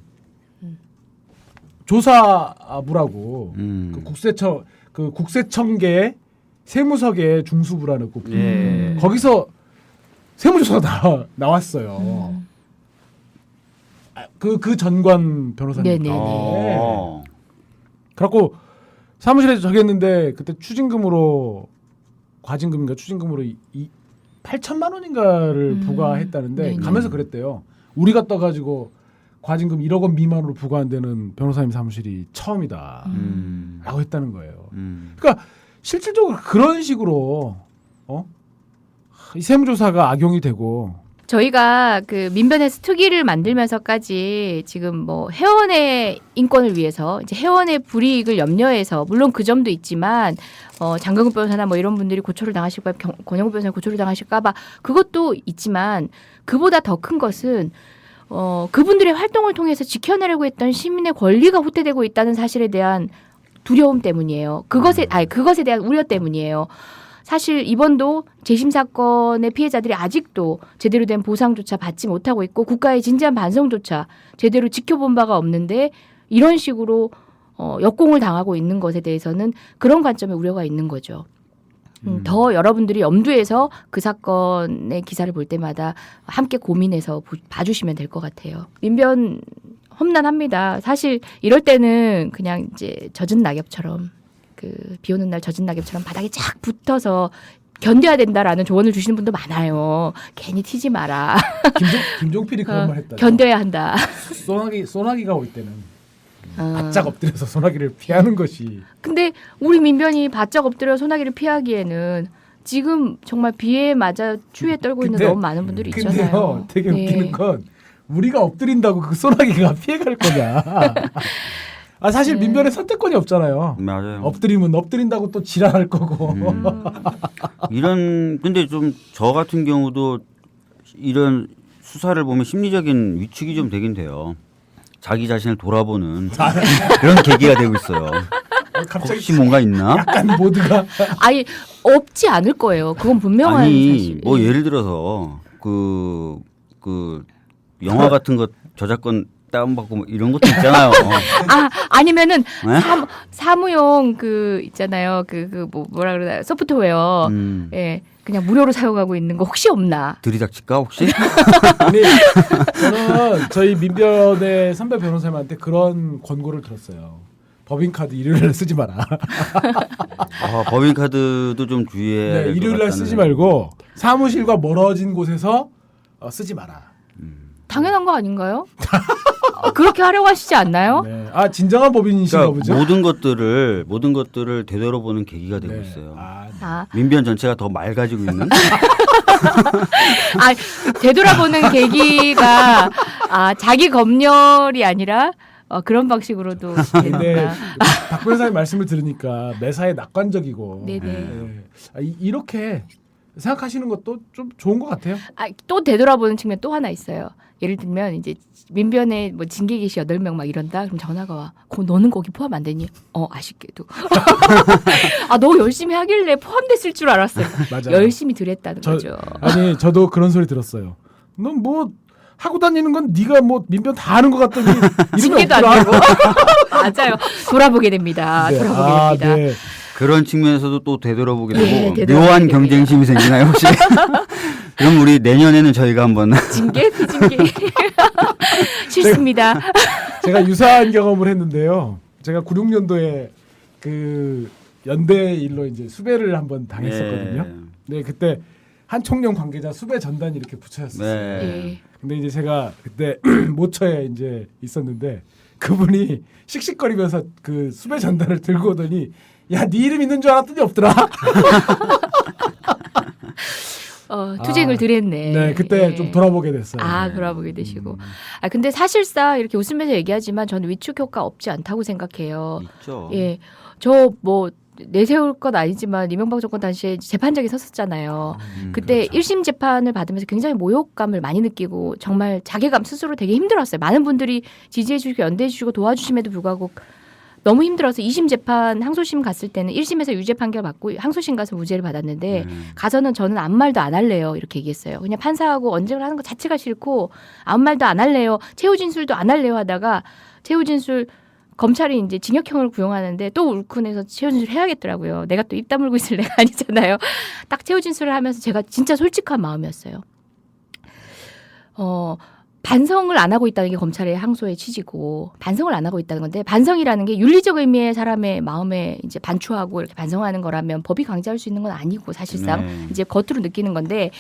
조사부라고 그 국세청계 세무서계 중수부라는 그 예. 거기서 세무조사가 나왔어요. 그 전관 변호사님. 네네네. 그래갖고 사무실에 저기 했는데 그때 추징금으로 과징금인가 추징금으로 8천만 원인가를 부과했다는데 네네. 가면서 그랬대요. 우리가 떠가지고 과징금 1억 원 미만으로 부과한다는 변호사님 사무실이 처음이다. 라고 했다는 거예요. 그러니까 실질적으로 그런 식으로 이 세무조사가 악용이 되고 저희가 그 민변에서 특위를 만들면서까지 지금 뭐 회원의 인권을 위해서 이제 회원의 불이익을 염려해서 물론 그 점도 있지만 장강훈 변호사나 뭐 이런 분들이 고초를 당하실까 봐 권영우 변호사 고초를 당하실까 봐 그것도 있지만 그보다 더 큰 것은 그분들의 활동을 통해서 지켜내려고 했던 시민의 권리가 후퇴되고 있다는 사실에 대한 두려움 때문이에요. 그것에 대한 우려 때문이에요. 사실 이번도 재심 사건의 피해자들이 아직도 제대로 된 보상조차 받지 못하고 있고 국가의 진지한 반성조차 제대로 지켜본 바가 없는데 이런 식으로 역공을 당하고 있는 것에 대해서는 그런 관점에 우려가 있는 거죠. 더 여러분들이 염두에서 그 사건의 기사를 볼 때마다 함께 고민해서 봐주시면 될 것 같아요. 민변 험난합니다. 사실 이럴 때는 그냥 이제 젖은 낙엽처럼 그 비 오는 날 젖은 낙엽처럼 바닥에 쫙 붙어서 견뎌야 된다라는 조언을 주시는 분도 많아요. 괜히 튀지 마라. 김종필이 그런 말 했다. 견뎌야 한다. 소나기가 올 때는 바짝 엎드려서 소나기를 피하는 것이. 근데 우리 민변이 바짝 엎드려 소나기를 피하기에는 지금 정말 비에 맞아 추위에 떨고 있는 근데- 너무 많은 분들이 있잖아요. 근데요, 되게 네. 웃기는 건 우리가 엎드린다고 그 소나기가 피해갈 거냐. 아 사실 네. 민변에 선택권이 없잖아요. 맞아요. 엎드리면 엎드린다고 또 지랄할 거고. 이런 근데 좀 저 같은 경우도 이런 수사를 보면 심리적인 위축이 좀 되긴 돼요. 자기 자신을 돌아보는 그런 계기가 되고 있어요. 갑자기 혹시 뭔가 있나? 약간 모두가 아니 없지 않을 거예요. 그건 분명한 아니 사실. 뭐 예를 들어서 그 영화 같은 거 저작권 다운받고 뭐 이런 것도 있잖아요. 아니면은 네? 사무용 그 있잖아요. 뭐 뭐라 그러나 소프트웨어. 예. 그냥 무료로 사용하고 있는 거 혹시 없나? 들이닥칠까 혹시? 아니 저는 저희 민변의 선배 변호사님한테 그런 권고를 들었어요. 법인카드 일요일날 쓰지 마라. 법인카드도 좀 주의해야 네, 될 것 일요일날 같다는. 쓰지 말고 사무실과 멀어진 곳에서 쓰지 마라. 당연한 거 아닌가요? 그렇게 하려고 하시지 않나요? 네. 아 진정한 법인이신가 그러니까 보죠. 모든 것들을 되돌아보는 계기가 되고 네. 있어요. 아, 민변 전체가 더 맑아지고 있는. 되돌아보는 계기가 자기 검열이 아니라 그런 방식으로도 근데 되는구나. 박 변호사님 말씀을 들으니까 매사에 낙관적이고 네네. 네. 이렇게 생각하시는 것도 좀 좋은 것 같아요. 또 되돌아보는 측면 또 하나 있어요. 예를 들면 이제 민변에 뭐 징계 계시 8명 막 이런다. 그럼 전화가 와. 너는 거기 포함 안 되니? 아쉽게도. 너 열심히 하길래 포함됐을 줄 알았어요. 맞아요. 열심히 들었다는 거죠. 아니 저도 그런 소리 들었어요. 넌 뭐 하고 다니는 건 네가 뭐 민변 다 하는 것 같더니 이름이 징계도 안 없더라. 되고. 맞아요. 돌아보게 됩니다. 네. 돌아보게 됩니다. 네. 그런 측면에서도 또 되돌아보게 네, 되고 되돌아보게 묘한 됩니다. 경쟁심이 생기나요 혹시? 그럼 우리 내년에는 저희가 한번 징계 비징계 싫습니다. 제가 유사한 경험을 했는데요. 제가 96년도에 그 연대 일로 이제 수배를 한번 당했었거든요. 네, 그때 한 총련 관계자 수배 전단이 이렇게 붙여졌어요. 네. 예. 근데 이제 제가 그때 모처에 이제 있었는데 그분이 씩씩거리면서 그 수배 전단을 들고 오더니 야, 네 이름 있는 줄 알았더니 없더라. 투쟁을 드렸네. 네, 그때 예. 좀 돌아보게 됐어요. 돌아보게 되시고. 근데 사실상 이렇게 웃으면서 얘기하지만 저는 위축 효과 없지 않다고 생각해요. 있죠. 예. 저 뭐 내세울 건 아니지만 이명박 정권 당시에 재판장에 섰었잖아요. 그때 그렇죠. 1심 재판을 받으면서 굉장히 모욕감을 많이 느끼고 정말 자괴감 스스로 되게 힘들었어요. 많은 분들이 지지해 주시고 연대해 주시고 도와주심에도 불구하고 너무 힘들어서 2심 재판 항소심 갔을 때는 1심에서 유죄 판결 받고 항소심 가서 무죄를 받았는데 가서는 저는 아무 말도 안 할래요. 이렇게 얘기했어요. 그냥 판사하고 언쟁을 하는 것 자체가 싫고 아무 말도 안 할래요. 최후 진술도 안 할래요 하다가 최후 진술 검찰이 이제 징역형을 구형하는데 또 울큰해서 최후 진술 해야겠더라고요. 내가 또 입 다물고 있을 내가 아니잖아요. 딱 최후 진술을 하면서 제가 진짜 솔직한 마음이었어요. 반성을 안 하고 있다는 게 검찰의 항소의 취지고 반성을 안 하고 있다는 건데 반성이라는 게 윤리적 의미의 사람의 마음에 이제 반추하고 이렇게 반성하는 거라면 법이 강제할 수 있는 건 아니고 사실상 네. 이제 겉으로 느끼는 건데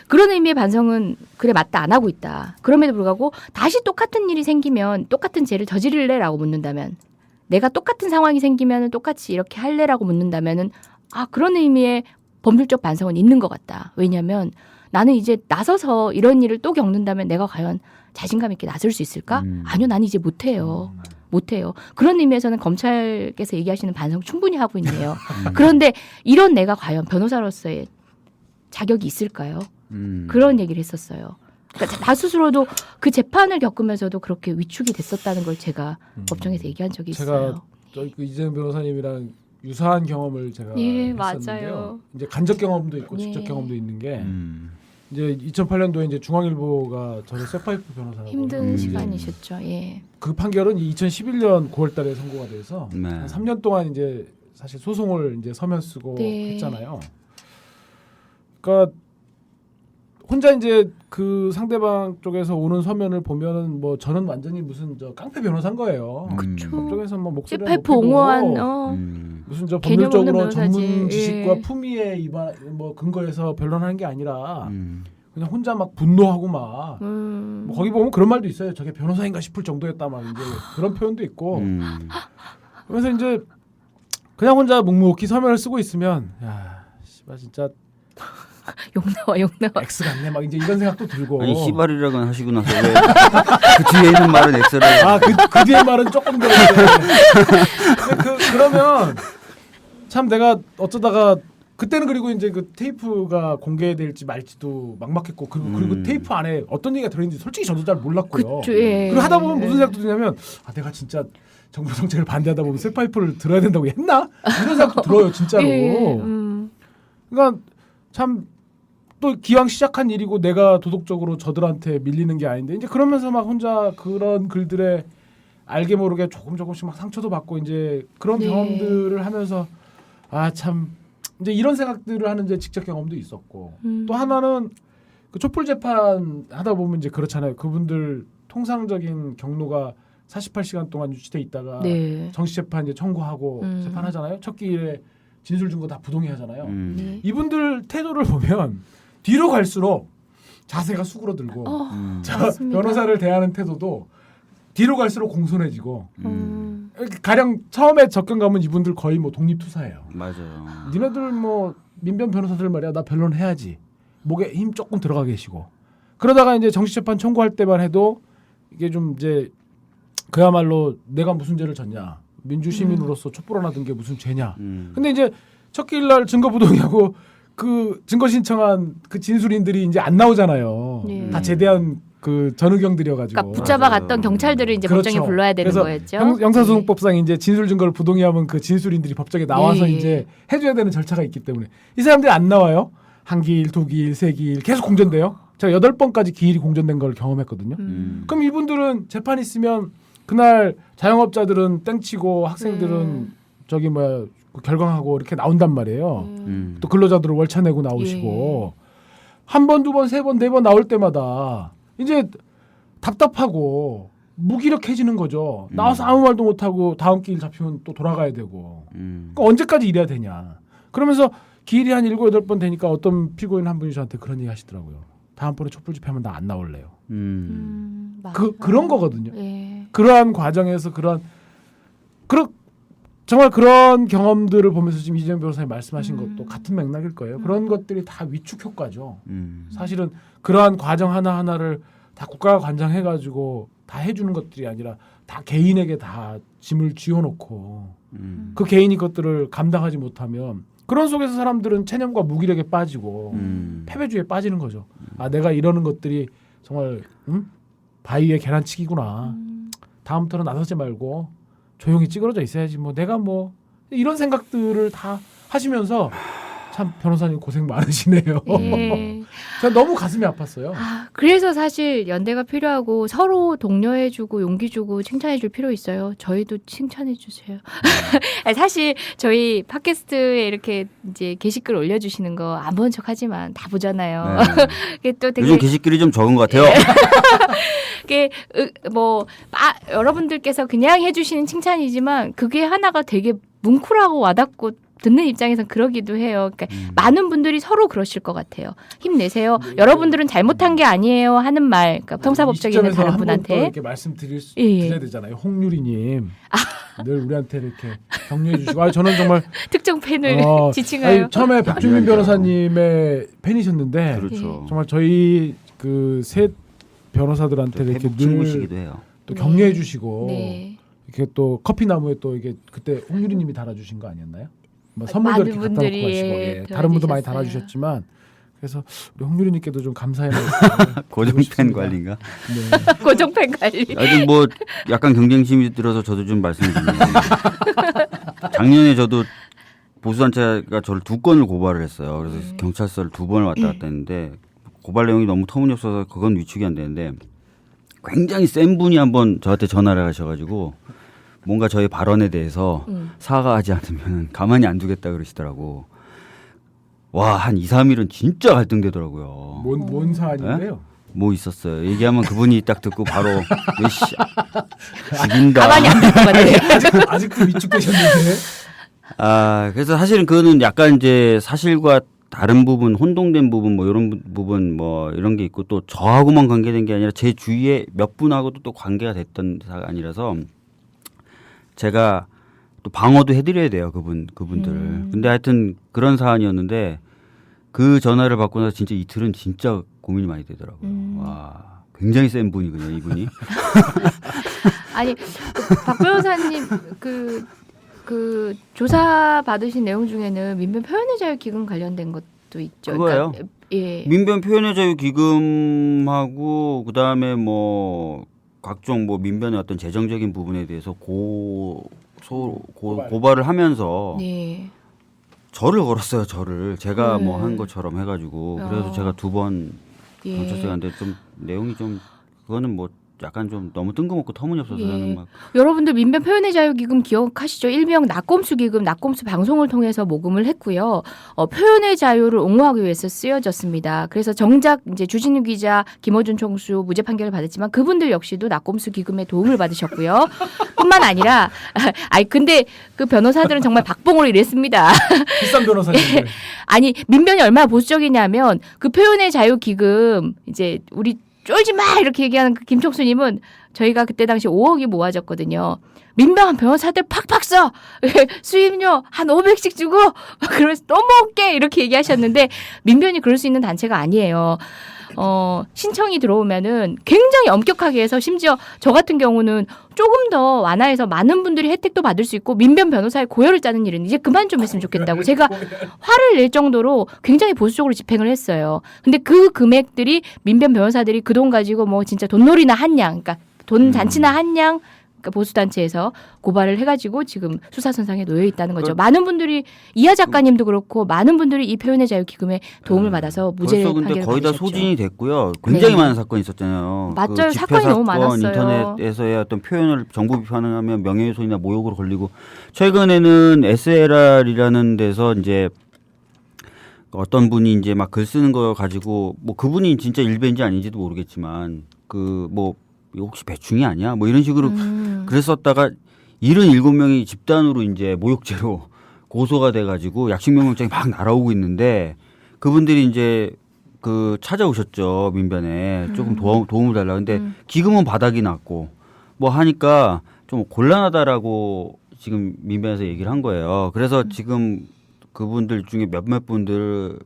그런 의미의 반성은 그래 맞다 안 하고 있다. 그럼에도 불구하고 다시 똑같은 일이 생기면 똑같은 죄를 저지를래라고 묻는다면 내가 똑같은 상황이 생기면 똑같이 이렇게 할래라고 묻는다면은 그런 의미의 법률적 반성은 있는 것 같다. 왜냐하면 나는 이제 나서서 이런 일을 또 겪는다면 내가 과연 자신감 있게 나설 수 있을까? 아니요, 나는 이제 못해요. 못해요. 그런 의미에서는 검찰께서 얘기하시는 반성 충분히 하고 있네요. 그런데 이런 내가 과연 변호사로서의 자격이 있을까요? 그런 얘기를 했었어요. 그러니까 나 스스로도 그 재판을 겪으면서도 그렇게 위축이 됐었다는 걸 제가 법정에서 얘기한 적이 있어요. 제가 그 이재명 변호사님이랑 유사한 경험을 제가 예, 했었는데요. 맞아요. 이제 간접 경험도 있고 예. 직접 경험도 있는 게 이제 2008년도에 이제 중앙일보가 저를 쇠파이프 변호사라고 힘든 했는데 시간이셨죠. 예. 그 판결은 2011년 9월달에 선고가 돼서 네. 한 3년 동안 이제 사실 소송을 이제 서면 쓰고 네. 했잖아요. 그러니까 혼자 이제 그 상대방 쪽에서 오는 서면을 보면은 뭐 저는 완전히 무슨 저 깡패 변호사인 거예요. 그쵸. 법정에서 뭐 목소리 쇠파이프 옹호한 무슨 저 개념 없는 법률적으로 변호사지. 전문 지식과 예. 품위에 뭐 근거해서 변론하는 게 아니라 그냥 혼자 막 분노하고 막 뭐 거기 보면 그런 말도 있어요. 저게 변호사인가 싶을 정도였다 막 이제 그런 표현도 있고. 그래서 이제 그냥 혼자 묵묵히 서면을 쓰고 있으면 야, 씨발 진짜 욕 나와. X 같네 막 이제 이런 생각도 들고. 아니 씨발이라고는 하시고 나서 왜 그 뒤에 있는 말은 X를 그 뒤에 말은 조금 더 이제. 근데 그러면 참 내가 어쩌다가 그때는 그리고 이제 그 테이프가 공개될지 말지도 막막했고 그리고 테이프 안에 어떤 얘기가 들어있는지 솔직히 저도 잘 몰랐고요. 그쵸, 예. 그리고 하다 보면 무슨 생각도 드냐면 내가 진짜 정부 정책을 반대하다 보면 쇠파이프를 들어야 된다고 했나? 이런 생각도 들어요 진짜로. 예. 그러니까 참 또 기왕 시작한 일이고 내가 도덕적으로 저들한테 밀리는 게 아닌데 이제 그러면서 막 혼자 그런 글들에 알게 모르게 조금씩 막 상처도 받고 이제 그런 네. 경험들을 하면서 참 이제 이런 생각들을 하는 이제 직접 경험도 있었고 또 하나는 그 촛불 재판 하다 보면 이제 그렇잖아요. 그분들 통상적인 경로가 48시간 동안 유치돼 있다가 네. 정식 재판 이제 청구하고 재판하잖아요. 첫 기일에 진술 증거 다 부동의하잖아요. 네. 이분들 태도를 보면 뒤로 갈수록 자세가 수그러들고 맞습니다. 변호사를 대하는 태도도 뒤로 갈수록 공손해지고 음. 가령 처음에 접견감은 이분들 거의 뭐 독립투사예요. 맞아요. 니네들 뭐 민변 변호사들 말이야 나 변론해야지 목에 힘 조금 들어가 계시고 그러다가 이제 정식재판 청구할 때만 해도 이게 좀 이제 그야말로 내가 무슨 죄를 졌냐 민주시민으로서 촛불 하나 든 게 무슨 죄냐 근데 이제 첫 기일날 증거부동의하고 그 증거 신청한 그 진술인들이 이제 안 나오잖아요. 네. 다 제대한 그 전의경들이어가지고. 그러니까 붙잡아 갔던 경찰들을 이제 그렇죠. 법정에 불러야 되는 그래서 거였죠. 형사소송법상 이제 진술 증거를 부동의하면 그 진술인들이 법정에 나와서 예. 이제 해줘야 되는 절차가 있기 때문에 이 사람들이 안 나와요. 한 기일, 두 기일, 세 기일 계속 공전돼요. 제가 8번까지 기일이 공전된 걸 경험했거든요. 그럼 이분들은 재판 있으면 그날 자영업자들은 땡치고 학생들은 저기 뭐야 결강하고 이렇게 나온단 말이에요. 또 근로자들은 월차 내고 나오시고 한 번, 두 번, 세 번, 네 번 나올 때마다 이제 답답하고 무기력해지는 거죠. 나와서 아무 말도 못하고 다음 기일 잡히면 또 돌아가야 되고 그러니까 언제까지 이래야 되냐. 그러면서 기일이 한 7, 8번 되니까 어떤 피고인 한 분이 저한테 그런 얘기 하시더라고요. 다음번에 촛불 집회하면 나 안 나올래요. 그런 거거든요. 예. 그러한 과정에서 정말 그런 경험들을 보면서 지금 이재명 변호사님 말씀하신 것도 같은 맥락일 거예요. 그런 것들이 다 위축 효과죠. 사실은 그러한 과정 하나하나를 다 국가가 관장해가지고 다 해주는 것들이 아니라 다 개인에게 다 짐을 쥐어놓고 그 개인이 그것들을 감당하지 못하면 그런 속에서 사람들은 체념과 무기력에 빠지고 패배주의에 빠지는 거죠. 내가 이러는 것들이 정말 바위에 계란치기구나. 다음부터는 나서지 말고 조용히 찌그러져 있어야지. 뭐 내가 뭐 이런 생각들을 다 하시면서 참 변호사님 고생 많으시네요. 예. 제가 너무 가슴이 아팠어요. 그래서 사실 연대가 필요하고 서로 독려해주고 용기주고 칭찬해줄 필요 있어요. 저희도 칭찬해주세요. 사실 저희 팟캐스트에 이렇게 이제 게시글 올려주시는 거 안 본 척하지만 다 보잖아요. 이게 또 되게 요즘 게시글이 좀 적은 것 같아요. 이게 여러분들께서 그냥 해주시는 칭찬이지만 그게 하나가 되게 뭉클하고 와닿고 듣는 입장에선 그러기도 해요. 그러니까 많은 분들이 서로 그러실 것 같아요. 힘내세요. 여러분들은 잘못한 게 아니에요 하는 말. 그러니까 형사법정에 있는 다른 분한테 이렇게 말씀드려야 되잖아요. 홍유리님 늘 우리한테 이렇게 격려해 주시고 저는 정말 특정 팬을 지칭하여. 처음에 박준민 변호사님의 팬이셨는데 그렇죠. 정말 저희 그 셋 변호사들한테 이렇게 늘 친구시기도 해요. 또 격려해 주시고 네. 이렇게 또 커피 나무에 또 이게 그때 홍유리님이 달아주신 거 아니었나요? 뭐 선물도 이렇게 갖다 놓고 가시고 다른 분도 많이 달아주셨지만 그래서 우리 홍유리님께도 좀 감사의 말씀 고정팬 관리인가? 네. 고정팬 관리. 아직 뭐 약간 경쟁심이 들어서 저도 좀 말씀드리면 작년에 저도 보수단체가 저를 2건을 고발을 했어요. 그래서 경찰서를 2번을 왔다 갔다 했는데 고발 내용이 너무 터무니없어서 그건 위축이 안 되는데 굉장히 센 분이 한번 저한테 전화를 하셔가지고 뭔가 저의 발언에 대해서 사과하지 않으면 가만히 안 두겠다 그러시더라고. 와, 한 2, 3일은 진짜 갈등되더라고요. 뭔 사안인데요? 뭐 있었어요. 얘기하면 그분이 딱 듣고 바로 죽인다. 가만히 안 둘 것 같아요. 아직도 위축되셨는데 그래서 사실은 그거는 약간 이제 사실과 다른 부분, 혼동된 부분, 뭐 이런 부분, 뭐 이런 게 있고 또 저하고만 관계된 게 아니라 제 주위에 몇 분하고도 또 관계가 됐던 사안이라서 제가 또 방어도 해드려야 돼요, 그분들. 근데 하여튼 그런 사안이었는데 그 전화를 받고 나서 진짜 이틀은 진짜 고민이 많이 되더라고요. 와, 굉장히 센 분이군요, 이분이. 아니 박 변호사님 그 조사 받으신 내용 중에는 민변 표현의 자유 기금 관련된 것도 있죠. 그거요? 그러니까, 예. 민변 표현의 자유 기금하고 그다음에 뭐 각종 뭐 민변의 어떤 재정적인 부분에 대해서 고발을 하면서 네. 저를 걸었어요. 제가 뭐 한 것처럼 해가지고 그래서 제가 2번 예. 경찰서에 갔는데 좀 내용이 좀 그거는 뭐 약간 좀 너무 뜬금없고 터무니없어서 예. 저는 막 여러분들 민변 표현의 자유 기금 기억하시죠? 일명 낙곰수 기금, 낙곰수 방송을 통해서 모금을 했고요. 표현의 자유를 옹호하기 위해서 쓰여졌습니다. 그래서 정작 이제 주진우 기자, 김어준 총수 무죄 판결을 받았지만 그분들 역시도 낙곰수 기금에 도움을 받으셨고요. 뿐만 아니라 근데 그 변호사들은 정말 박봉으로 일했습니다. 비싼 변호사님들. 아니 민변이 얼마나 보수적이냐면 그 표현의 자유 기금 이제 우리 쫄지 마 이렇게 얘기하는 그 김총수님은 저희가 그때 당시 5억이 모아졌거든요. 민변 변호사들 팍팍 써 수임료 한 500씩 주고 그러면서 또 모을게 이렇게 얘기하셨는데 민변이 그럴 수 있는 단체가 아니에요. 신청이 들어오면은 굉장히 엄격하게 해서 심지어 저 같은 경우는 조금 더 완화해서 많은 분들이 혜택도 받을 수 있고 민변 변호사의 고열을 짜는 일은 이제 그만 좀 했으면 좋겠다고 제가 화를 낼 정도로 굉장히 보수적으로 집행을 했어요. 근데 그 금액들이 민변 변호사들이 그 돈 가지고 뭐 진짜 돈놀이나 한 양, 그러니까 돈 잔치나 한 양 그러니까 보수단체에서 고발을 해가지고 지금 수사선상에 놓여 있다는 거죠. 많은 분들이 이하 작가님도 그렇고 많은 분들이 이 표현의 자유 기금에 도움을 받아서 무죄 벌써 판결을 근데 거의 다 받으셨죠. 소진이 됐고요. 굉장히 네. 많은 사건이 있었잖아요. 맞아요. 그 집회 사건이 너무 많았어요. 인터넷에서의 어떤 표현을 정부 비판을 하면 명예훼손이나 모욕으로 걸리고 최근에는 SLR이라는 데서 이제 어떤 분이 이제 막 글 쓰는 거 가지고 뭐 그분이 진짜 일배인지 아닌지도 모르겠지만 그 뭐 혹시 배충이 아니야? 뭐 이런 식으로 그랬었다가 77명이 집단으로 이제 모욕죄로 고소가 돼가지고 약식명령장이 막 날아오고 있는데 그분들이 이제 그 찾아오셨죠 민변에 조금 도움을 달라. 근데 기금은 바닥이 났고 뭐 하니까 좀 곤란하다라고 지금 민변에서 얘기를 한 거예요. 그래서 지금 그분들 중에 몇몇 분들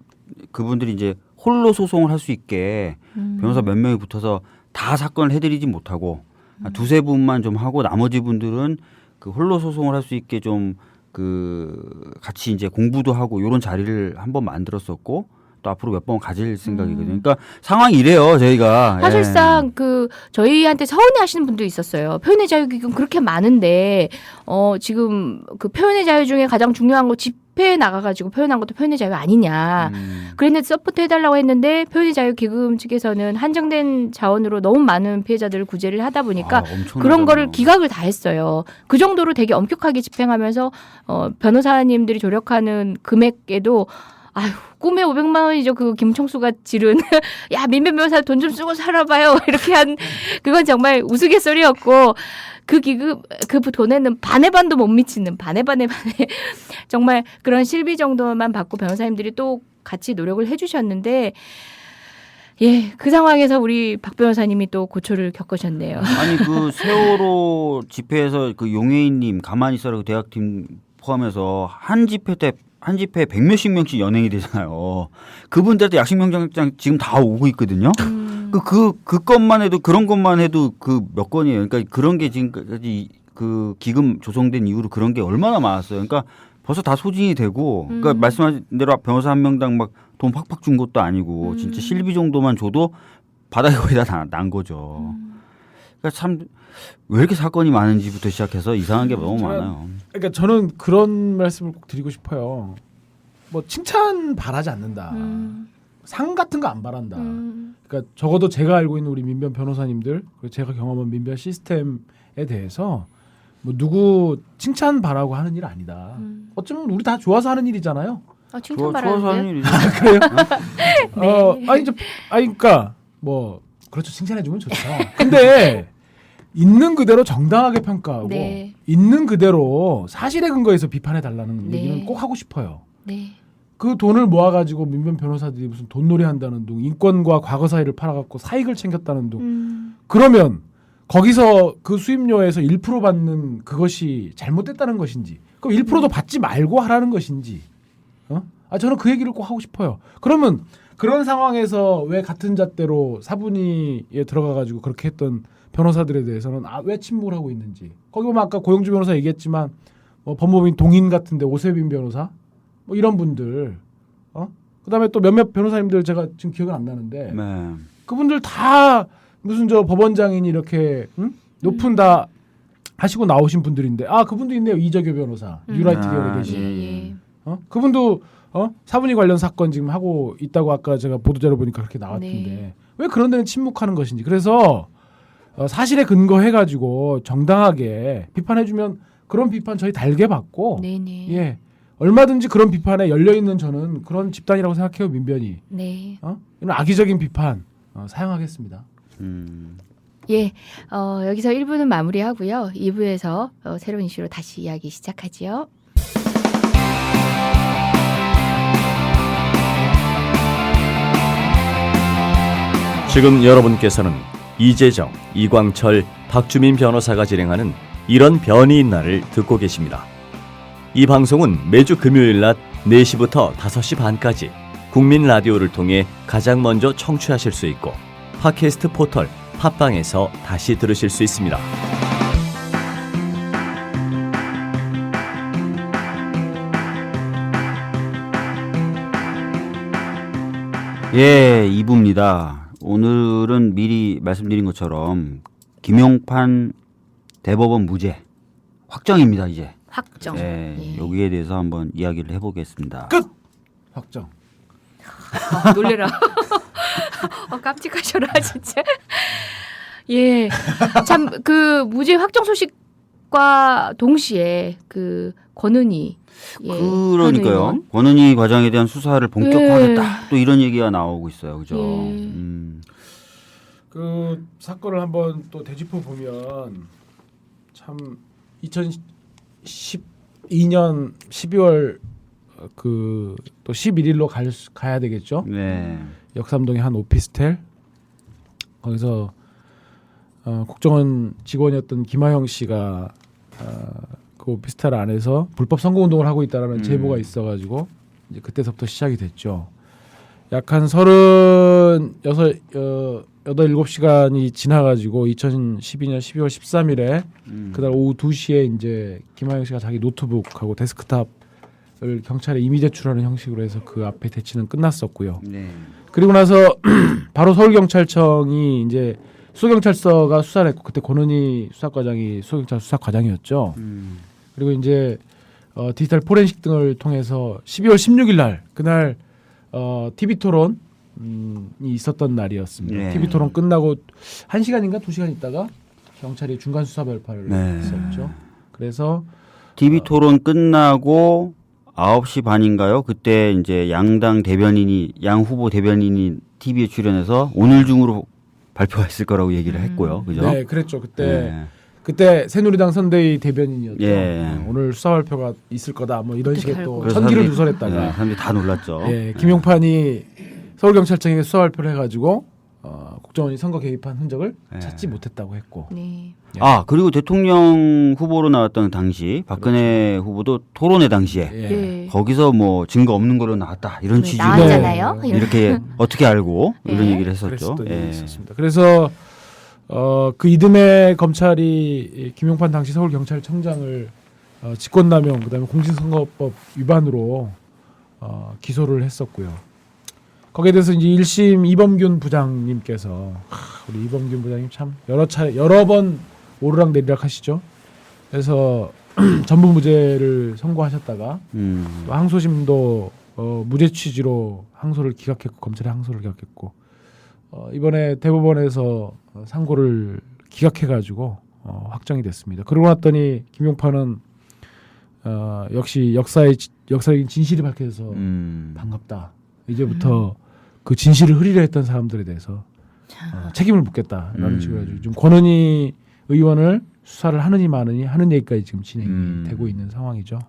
그분들이 이제 홀로 소송을 할 수 있게 변호사 몇 명이 붙어서 다 사건을 해드리지 못하고 두세 분만 좀 하고 나머지 분들은 그 홀로 소송을 할 수 있게 좀 그 같이 이제 공부도 하고 이런 자리를 한번 만들었었고 또 앞으로 몇 번 가질 생각이거든요. 그러니까 상황이 이래요, 저희가. 사실상 그 저희한테 서운해하시는 분도 있었어요. 표현의 자유 기금 그렇게 많은데 지금 그 표현의 자유 중에 가장 중요한 거 집회에 나가가지고 표현한 것도 표현의 자유 아니냐. 그랬는데 서포트 해달라고 했는데 표현의 자유 기금 측에서는 한정된 자원으로 너무 많은 피해자들을 구제를 하다 보니까 그런 거를 기각을 다 했어요. 그 정도로 되게 엄격하게 집행하면서 변호사님들이 조력하는 금액에도 아유, 꿈에 500만 원이죠. 그 김총수가 지른 야 민변 변호사 돈 좀 쓰고 살아봐요. 이렇게 한 그건 정말 우스갯소리였고 그 기금 그 돈에는 반의 반도 못 미치는 반의 정말 그런 실비 정도만 받고 변호사님들이 또 같이 노력을 해주셨는데 예, 그 상황에서 우리 박 변호사님이 또 고초를 겪으셨네요. 아니 그 세월호 집회에서 그 용해인님 가만히 있어라 그 대학팀 포함해서 한 집회 때 한 집회에 100몇십 명씩 연행이 되잖아요. 그분들한테 약식명령장 지금 다 오고 있거든요. 그 것만 해도 그런 것만 해도 그 몇 건이에요. 그러니까 그런 게 지금까지 그 기금 조성된 이후로 그런 게 얼마나 많았어요. 그러니까 벌써 다 소진이 되고 그러니까 말씀하신 대로 변호사 한 명당 막 돈 팍팍 준 것도 아니고 진짜 실비 정도만 줘도 바닥에 거의 다 난 거죠. 그러니까 참 왜 이렇게 사건이 많은지부터 시작해서 이상한 게 너무 많아요. 그러니까 저는 그런 말씀을 꼭 드리고 싶어요. 뭐 칭찬 바라지 않는다. 상 같은 거 안 바란다. 그러니까 적어도 제가 알고 있는 우리 민변 변호사님들 그리고 제가 경험한 민변 시스템에 대해서 뭐 누구 칭찬 바라고 하는 일 아니다. 어쩌면 우리 다 좋아서 하는 일이잖아요. 칭찬 좋아서 하는 바라는데. 일이죠. 그래요? 네. 그러니까 뭐 그렇죠. 칭찬해 주면 좋죠. 근데 있는 그대로 정당하게 평가하고 네. 있는 그대로 사실에 근거해서 비판해 달라는 네. 얘기는 꼭 하고 싶어요. 네. 그 돈을 모아가지고 민변 변호사들이 무슨 돈놀이 한다는 둥, 인권과 과거 사이를 팔아갖고 사익을 챙겼다는 둥. 그러면 거기서 그 수입료에서 1% 받는 그것이 잘못됐다는 것인지, 그럼 1%도 받지 말고 하라는 것인지, 저는 그 얘기를 꼭 하고 싶어요. 그러면 그런 상황에서 왜 같은 잣대로 사분위에 들어가가지고 그렇게 했던 변호사들에 대해서는 왜 침묵을 하고 있는지. 거기 보면 아까 고영주 변호사 얘기했지만 법무법인 동인 같은데 오세빈 변호사 뭐 이런 분들, 그다음에 또 몇몇 변호사님들 제가 지금 기억은 안 나는데 네. 그분들 다 무슨 저 법원장인이 이렇게 높은 다 하시고 나오신 분들인데 그분도 있네요. 이재교 변호사 뉴라이트 계열에 계신. 예. 그분도 사분위 관련 사건 지금 하고 있다고 아까 제가 보도자료 보니까 그렇게 나왔던데 네. 왜 그런 데는 침묵하는 것인지. 그래서 사실에 근거해가지고 정당하게 비판해주면 그런 비판 저희 달게 받고 네네. 예 얼마든지 그런 비판에 열려있는 저는 그런 집단이라고 생각해요. 민변이. 네. 이런 악의적인 비판 사용하겠습니다. 예. 여기서 1부는 마무리하고요. 2부에서 새로운 이슈로 다시 이야기 시작하지요. 지금 여러분께서는 이재정, 이광철, 박주민 변호사가 진행하는 이런 변이 있나를 듣고 계십니다. 이 방송은 매주 금요일 낮 4시부터 5시 반까지 국민 라디오를 통해 가장 먼저 청취하실 수 있고 팟캐스트 포털 팟빵에서 다시 들으실 수 있습니다. 예, 2부입니다. 오늘은 미리 말씀드린 것처럼 김용판 대법원 무죄 확정입니다. 이제 확정. 예, 예. 여기에 대해서 한번 이야기를 해보겠습니다. 끝. 확정. 놀래라. 깜찍하셔라 진짜. 예. 참 그 무죄 확정 소식과 동시에 그 권은희 그러니까요. 권은희 과장에 대한 수사를 본격화하겠다. 또 이런 얘기가 나오고 있어요. 그죠? 예. 그 사건을 한번 또 되짚어 보면 참 2012년 12월 그 또 11일로 가야 되겠죠. 네. 역삼동의 한 오피스텔 거기서 국정원 직원이었던 김하영 씨가 그 오피스텔 안에서 불법 선거운동을 하고 있다라는 제보가 있어가지고 이제 그때서부터 시작이 됐죠. 약 한 7시간이 지나가지고 2012년 12월 13일에 그날 오후 2시에 이제 김하영 씨가 자기 노트북하고 데스크탑을 경찰에 임의 제출하는 형식으로 해서 그 앞에 대치는 끝났었고요. 네. 그리고 나서 바로 서울경찰청이 이제 수경찰서가 수사를 했고 그때 권은희 수사과장이 수경찰 수사과장이었죠. 그리고 이제 디지털 포렌식 등을 통해서 12월 16일 날 그날 TV 토론이 있었던 날이었습니다. 네. TV 토론 끝나고 1시간인가 2시간 있다가 경찰이 중간 수사 발표를 네. 했었죠. 그래서 TV 토론 끝나고 9시 반인가요? 그때 이제 양 후보 대변인이 TV에 출연해서 오늘 중으로 발표했을 거라고 얘기를 했고요. 그죠? 네, 그랬죠. 네. 그때 새누리당 선대위 대변인이었죠. 예. 오늘 수사 발표가 있을 거다. 뭐 이런 식의 또 그래서 천기를 사람들이- 누설했다가 네, 사람들이 다 놀랐죠. 예, 김용판이 서울경찰청에 수사 발표를 해가지고 국정원이 선거 개입한 흔적을 예. 찾지 못했다고 했고. 네. 그리고 대통령 후보로 나왔던 당시 박근혜 후보도 토론회 당시에 예. 네. 거기서 뭐 증거 없는 거로 나왔다 이런 네, 취지로 나왔잖아요. 네. 이렇게 어떻게 알고 이런 예. 얘기를 했었죠. 그랬었던 예. 일이 있었습니다. 그래서 그 이듬해 검찰이 김용판 당시 서울경찰청장을 직권남용 그다음에 공직선거법 위반으로 기소를 했었고요. 거기에 대해서 이제 1심 이범균 부장님께서 우리 이범균 부장님 참 여러 번 오르락 내리락 하시죠. 그래서 전부 무죄를 선고하셨다가 또 항소심도 무죄 취지로 항소를 기각했고 검찰의 항소를 기각했고 이번에 대법원에서 상고를 기각해가지고 확정이 됐습니다. 그러고 났더니 김용판은 역시 역사적인 진실이 밝혀져서 반갑다. 이제부터 그 진실을 흐리려 했던 사람들에 대해서 책임을 묻겠다라는 식으로 해가지고 좀 권은희 의원을 수사를 하느니 마느니 하는 얘기까지 지금 진행이 되고 있는 상황이죠.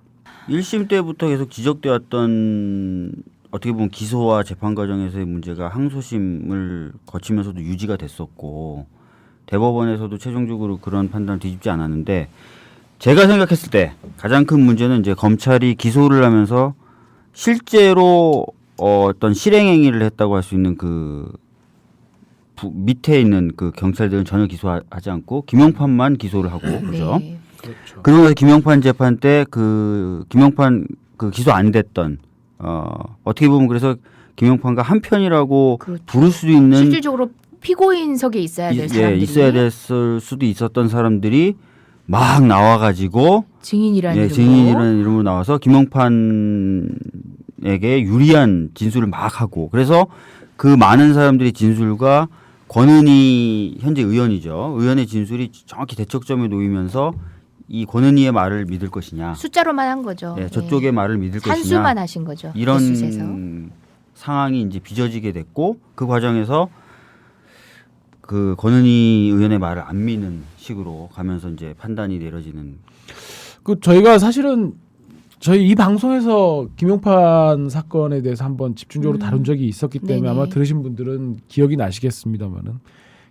1심 때부터 계속 지적돼 왔던 어떻게 보면 기소와 재판 과정에서의 문제가 항소심을 거치면서도 유지가 됐었고 대법원에서도 최종적으로 그런 판단을 뒤집지 않았는데 제가 생각했을 때 가장 큰 문제는 이제 검찰이 기소를 하면서 실제로 어떤 실행행위를 했다고 할 수 있는 그 밑에 있는 그 경찰들은 전혀 기소하지 않고 김용판만 기소를 하고 그죠? 네. 그렇죠. 그러고 나서 김용판 재판 때 그 김용판 그 기소 안 됐던 어떻게 보면 그래서 김용판과 한 편이라고 그렇죠. 부를 수도 있는 실질적으로 피고인석에 있어야 될 사람들이 있어야 됐을 수도 있었던 사람들이 막 나와가지고 증인이라는 이름으로 증인이라는 이름으로 나와서 김용판에게 유리한 진술을 막 하고 그래서 그 많은 사람들이 진술과 권은희 현재 의원이죠. 의원의 진술이 정확히 대척점에 놓이면서 이 권은희의 말을 믿을 것이냐. 숫자로만 한 거죠. 네, 저쪽의 말을 믿을 것이냐. 산수만 하신 거죠. 이런 개수에서. 상황이 이제 빚어지게 됐고 그 과정에서 그 권은희 의원의 말을 안 믿는 식으로 가면서 이제 판단이 내려지는. 그 저희가 사실은 저희 이 방송에서 김용판 사건에 대해서 한번 집중적으로 다룬 적이 있었기 때문에 네네. 아마 들으신 분들은 기억이 나시겠습니다만은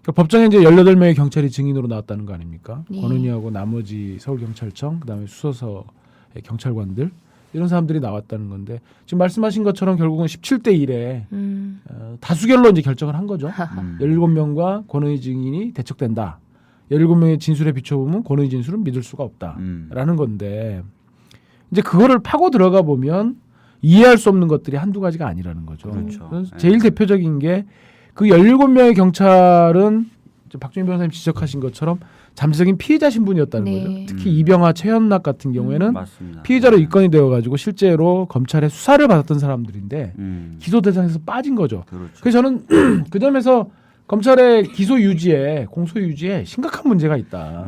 그러니까 법정에 이제 18명의 경찰이 증인으로 나왔다는 거 아닙니까? 네. 권은희하고 나머지 서울경찰청 그다음에 수서서의 경찰관들 이런 사람들이 나왔다는 건데 지금 말씀하신 것처럼 결국은 17대 1에 다수결로 이제 결정을 한 거죠. 17명과 권은희 증인이 대척된다. 17명의 진술에 비춰보면 권은희 진술은 믿을 수가 없다라는 건데 이제 그거를 파고 들어가 보면 이해할 수 없는 것들이 한두 가지가 아니라는 거죠. 그렇죠. 그래서 제일 대표적인 게 그 17명의 경찰은 박주민 변호사님 지적하신 것처럼 잠재적인 피해자 신분이었다는 네. 거죠. 특히 이병하, 최현락 같은 경우에는 맞습니다. 피해자로 입건이 되어가지고 실제로 검찰의 수사를 받았던 사람들인데 기소 대상에서 빠진 거죠. 그렇죠. 그래서 저는 그 점에서 검찰의 기소 유지에 공소 유지에 심각한 문제가 있다.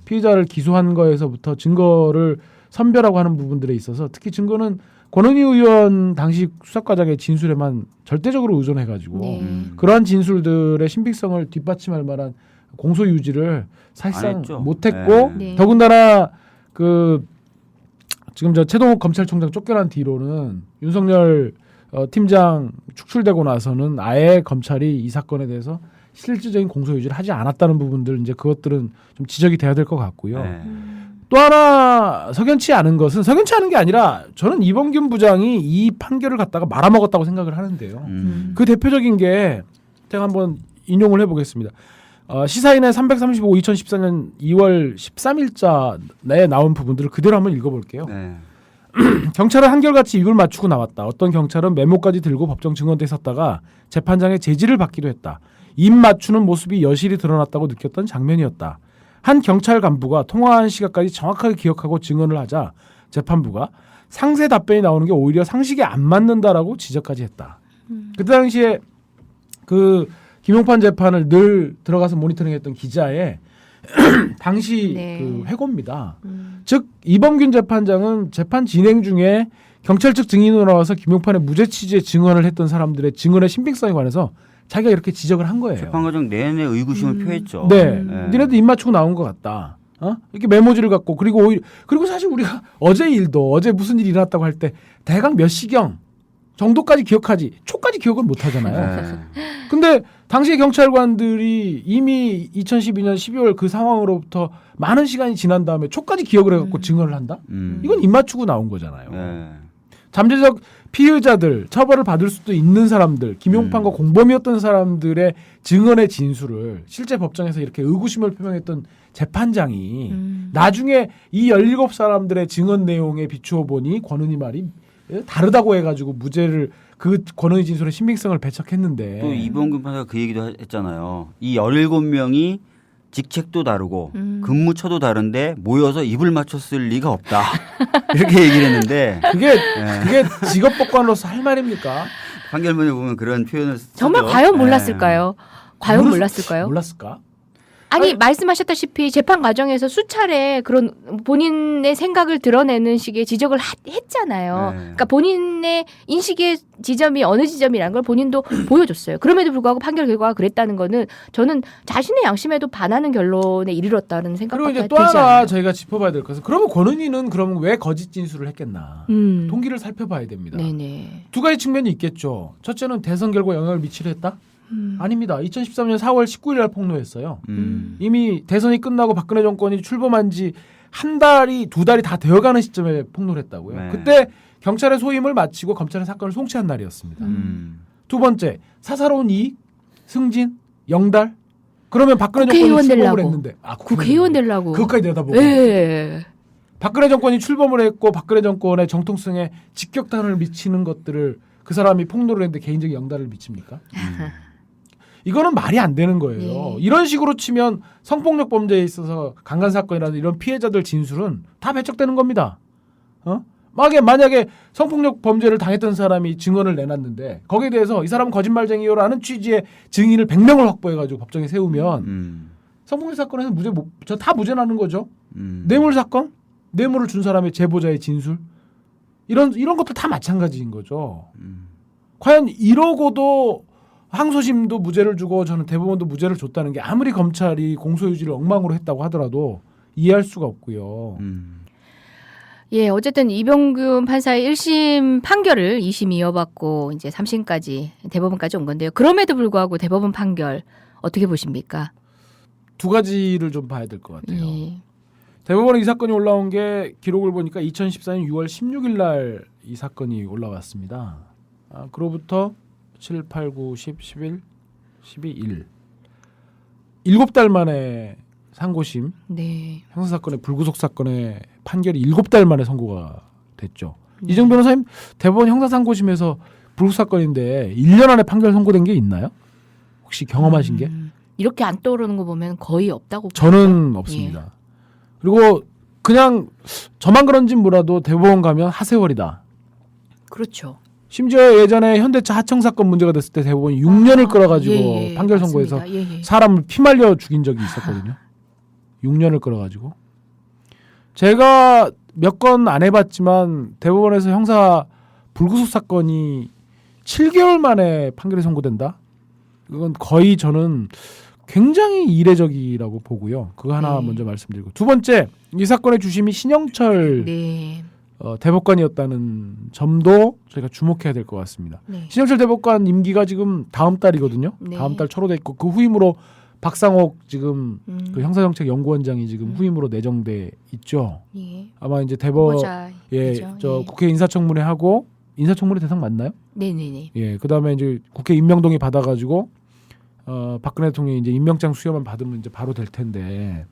피해자를 기소한 거에서부터 증거를 선별하고 하는 부분들에 있어서 특히 증거는 권은희 의원 당시 수사과장의 진술에만 절대적으로 의존해가지고 네. 그러한 진술들의 신빙성을 뒷받침할 만한 공소 유지를 안 사실상 했죠. 못했고 네. 더군다나 그 지금 저 최동욱 검찰총장 쫓겨난 뒤로는 윤석열 팀장 축출되고 나서는 아예 검찰이 이 사건에 대해서 실질적인 공소 유지를 하지 않았다는 부분들 이제 그것들은 좀 지적이 돼야 될 것 같고요. 네. 또 하나 석연치 않은 것은 석연치 않은 게 아니라 저는 이범균 부장이 이 판결을 갖다가 말아먹었다고 생각을 하는데요. 그 대표적인 게 제가 한번 인용을 해보겠습니다. 시사인의 335 2014년 2월 13일자 내에 나온 부분들을 그대로 한번 읽어볼게요. 네. 경찰은 한결같이 입을 맞추고 나왔다. 어떤 경찰은 메모까지 들고 법정 증언대에 섰다가 재판장의 제지를 받기도 했다. 입 맞추는 모습이 여실히 드러났다고 느꼈던 장면이었다. 한 경찰 간부가 통화한 시각까지 정확하게 기억하고 증언을 하자 재판부가 상세 답변이 나오는 게 오히려 상식에 안 맞는다라고 지적까지 했다. 그때 당시에 그 김용판 재판을 늘 들어가서 모니터링했던 기자의 당시 네. 그 회고입니다. 즉 이범균 재판장은 재판 진행 중에 경찰 측 증인으로 나와서 김용판의 무죄 취지의 증언을 했던 사람들의 증언의 신빙성에 관해서 자기가 이렇게 지적을 한 거예요. 재판 과정 내내 의구심을 표했죠. 네, 네. 니네도 입 맞추고 나온 것 같다. 이렇게 메모지를 갖고 그리고 오히려 그리고 사실 우리가 어제 일도 어제 무슨 일이 일어났다고 할 때 대강 몇 시경 정도까지 기억하지 초까지 기억은 못 하잖아요. 네. 근데 당시 경찰관들이 이미 2012년 12월 그 상황으로부터 많은 시간이 지난 다음에 초까지 기억을 해갖고 증언을 한다? 이건 입 맞추고 나온 거잖아요. 네. 잠재적 피의자들, 처벌을 받을 수도 있는 사람들, 김용판과 공범이었던 사람들의 증언의 진술을 실제 법정에서 이렇게 의구심을 표명했던 재판장이 나중에 이 17사람들의 증언 내용에 비추어 보니 권은희 말이 다르다고 해가지고 무죄를 그 권은희 진술의 신빙성을 배척했는데 또 이범균 판사가 그 얘기도 했잖아요. 이 17명이 직책도 다르고 근무처도 다른데 모여서 입을 맞췄을 리가 없다. 이렇게 얘기를 했는데 그게 네. 직업법관으로서 할 말입니까? 판결문에 보면 그런 표현을 쓰죠. 정말 과연 네. 몰랐을까요? 과연 몰랐을까요? 몰랐을까? 아니 말씀하셨다시피 재판 과정에서 수차례 그런 본인의 생각을 드러내는 식의 지적을 했잖아요. 네. 그러니까 본인의 인식의 지점이 어느 지점이라는 걸 본인도 보여줬어요. 그럼에도 불구하고 판결 결과가 그랬다는 거는 저는 자신의 양심에도 반하는 결론에 이르렀다는 그리고 생각밖에 이제 들지 또 하나 않아요. 저희가 짚어봐야 될 것은 그러면 권은희는 그러면 왜 거짓 진술을 했겠나? 동기를 살펴봐야 됩니다. 네네. 두 가지 측면이 있겠죠. 첫째는 대선 결과 영향을 미치려 했다? 아닙니다. 2013년 4월 19일 날 폭로했어요. 이미 대선이 끝나고 박근혜 정권이 출범한 지 한 달이 두 달이 다 되어가는 시점에 폭로를 했다고요. 네. 그때 경찰의 소임을 마치고 검찰은 사건을 송치한 날이었습니다. 두 번째, 사사로운 이익, 승진, 영달. 그러면 박근혜 국회의원 정권이 출범을 되려고. 했는데 국회의원 되려고. 그것까지 내다보고 예. 박근혜 정권이 출범을 했고 박근혜 정권의 정통성에 직격탄을 미치는 것들을 그 사람이 폭로를 했는데 개인적인 영달을 미칩니까? 이거는 말이 안 되는 거예요. 예. 이런 식으로 치면 성폭력 범죄에 있어서 강간 사건이라든지 이런 피해자들 진술은 다 배척되는 겁니다. 만약에 성폭력 범죄를 당했던 사람이 증언을 내놨는데 거기에 대해서 이 사람은 거짓말쟁이요라는 취지의 증인을 100명을 확보해가지고 법정에 세우면 성폭력 사건에서 다 무죄 나는 거죠. 뇌물 사건, 뇌물을 준 사람의 제보자의 진술, 이런 것들 다 마찬가지인 거죠. 과연 이러고도 항소심도 무죄를 주고 저는 대법원도 무죄를 줬다는 게 아무리 검찰이 공소유지를 엉망으로 했다고 하더라도 이해할 수가 없고요. 예, 어쨌든 이병균 판사의 1심 판결을 2심 이어받고 이제 3심까지 대법원까지 온 건데요. 그럼에도 불구하고 대법원 판결 어떻게 보십니까? 두 가지를 좀 봐야 될 것 같아요. 예. 대법원에 이 사건이 올라온 게 기록을 보니까 2014년 6월 16일 날 이 사건이 올라왔습니다. 그로부터 7, 8, 9, 10, 11, 12, 1. 7달 만에 상고심, 네. 형사사건의 불구속 사건의 판결이 7달 만에 선고가 됐죠. 이정 변호사님, 대법원 형사상고심에서 불구속 사건인데 1년 안에 판결 선고된 게 있나요? 혹시 경험하신 게? 이렇게 안 떠오르는 거 보면 거의 없다고 저는 없습니다. 그리고 그냥 저만 그런진 몰라도 대법원 가면 하세월이다. 그렇죠. 심지어 예전에 현대차 하청 사건 문제가 됐을 때 대법원이 6년을 끌어가지고 판결 선고해서 맞습니다. 예. 사람을 피말려 죽인 적이 있었거든요. 6년을 끌어가지고. 제가 몇 건 안 해봤지만 대법원에서 형사 불구속 사건이 7개월 만에 판결이 선고된다? 그건 거의 저는 굉장히 이례적이라고 보고요. 그거 하나 네. 먼저 말씀드리고. 두 번째, 이 사건의 주심이 신영철 네. 대법관이었다는 점도 저희가 주목해야 될 것 같습니다. 네. 신영철 대법관 임기가 지금 다음 달이거든요. 네. 다음 달 초로 돼 있고 그 후임으로 박상옥 지금 그 형사정책연구원장이 지금 후임으로 내정돼 있죠. 예. 아마 이제 후보자이죠. 국회 인사청문회 하고 인사청문회 대상 맞나요? 네네네. 예, 그다음에 이제 국회 임명동의 받아가지고 박근혜 대통령이 이제 임명장 수여만 받으면 이제 바로 될 텐데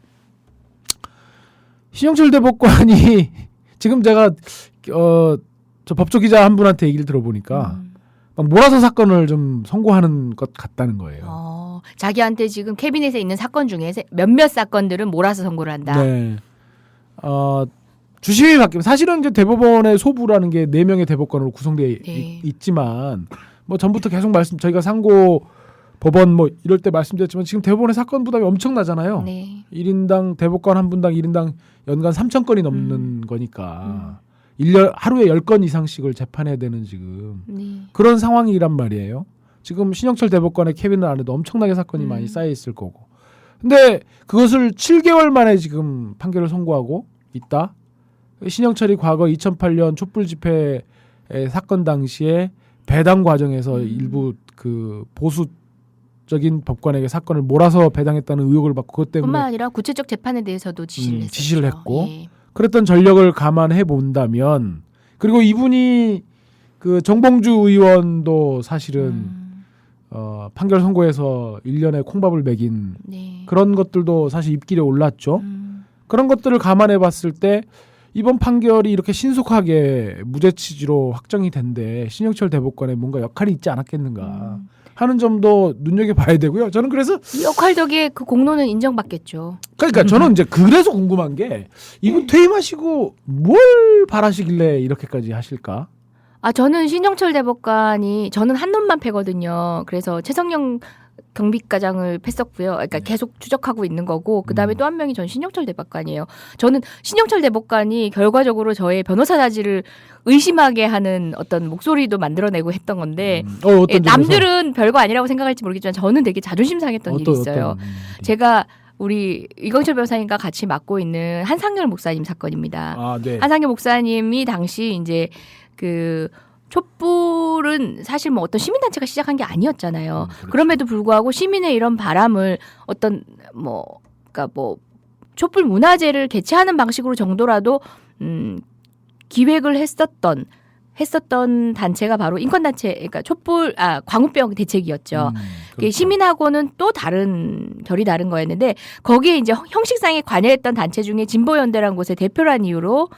신영철 대법관이 지금 제가 저 법조 기자 한 분한테 얘기를 들어보니까 막 몰아서 사건을 좀 선고하는 것 같다는 거예요. 자기한테 지금 캐비넷에 있는 사건 중에 몇몇 사건들은 몰아서 선고를 한다. 네. 주심이 바뀌면 사실은 이제 대법원의 소부라는 게 4명의 대법관으로 구성되어 네. 있지만 뭐 전부터 계속 저희가 상고 법원 뭐 이럴 때 말씀드렸지만 지금 대법원의 사건 부담이 엄청나잖아요. 네. 1인당 대법관 한 분당 1인당 연간 3,000건이 넘는 거니까 1년 하루에 10건 이상씩을 재판해야 되는 지금 네. 그런 상황이란 말이에요. 지금 신영철 대법관의 캐비넷 안에도 엄청나게 사건이 많이 쌓여 있을 거고. 근데 그것을 7개월 만에 지금 판결을 선고하고 있다. 신영철이 과거 2008년 촛불 집회 사건 당시에 배당 과정에서 일부 그 보수적인 법관에게 사건을 몰아서 배당했다는 의혹을 받고 그것 때문에 뿐만 아니라 구체적 재판에 대해서도 지시를 했었죠. 지시를 했고 예. 그랬던 전력을 감안해 본다면 그리고 이분이 그 정봉주 의원도 사실은 판결 선고에서 1년에 콩밥을 먹인 네. 그런 것들도 사실 입길에 올랐죠. 그런 것들을 감안해 봤을 때 이번 판결이 이렇게 신속하게 무죄 취지로 확정이 된데 신영철 대법관에 뭔가 역할이 있지 않았겠는가 하는 점도 눈여겨봐야 되고요. 저는 그래서 이 역할 덕에 그 공로는 인정받겠죠. 그러니까 저는 이제 그래서 궁금한 게 이분 퇴임하시고 뭘 바라시길래 이렇게까지 하실까? 저는 신영철 대법관이 저는 한눈만 패거든요. 그래서 최성령 경비과장을 팼었고요. 그러니까 계속 추적하고 있는 거고 그다음에 또 한 명이 전 신영철 대법관이에요. 저는 신영철 대법관이 결과적으로 저의 변호사 자질을 의심하게 하는 어떤 목소리도 만들어내고 했던 건데 어떤 예, 남들은 별거 아니라고 생각할지 모르겠지만 저는 되게 자존심 상했던 일이 있어요. 제가 우리 이광철 변호사님과 같이 맡고 있는 한상열 목사님 사건입니다. 아, 네. 한상열 목사님이 당시 이제 그 촛불은 사실 뭐 어떤 시민단체가 시작한 게 아니었잖아요. 그렇죠. 그럼에도 불구하고 시민의 이런 바람을 어떤 뭐 그러니까 뭐 촛불 문화제를 개최하는 방식으로 정도라도 기획을 했었던 단체가 바로 인권단체, 그러니까 촛불 광우병 대책이었죠. 그렇죠. 시민하고는 또 다른 결이 다른 거였는데 거기에 이제 형식상에 관여했던 단체 중에 진보연대라는 곳의 대표란 이유로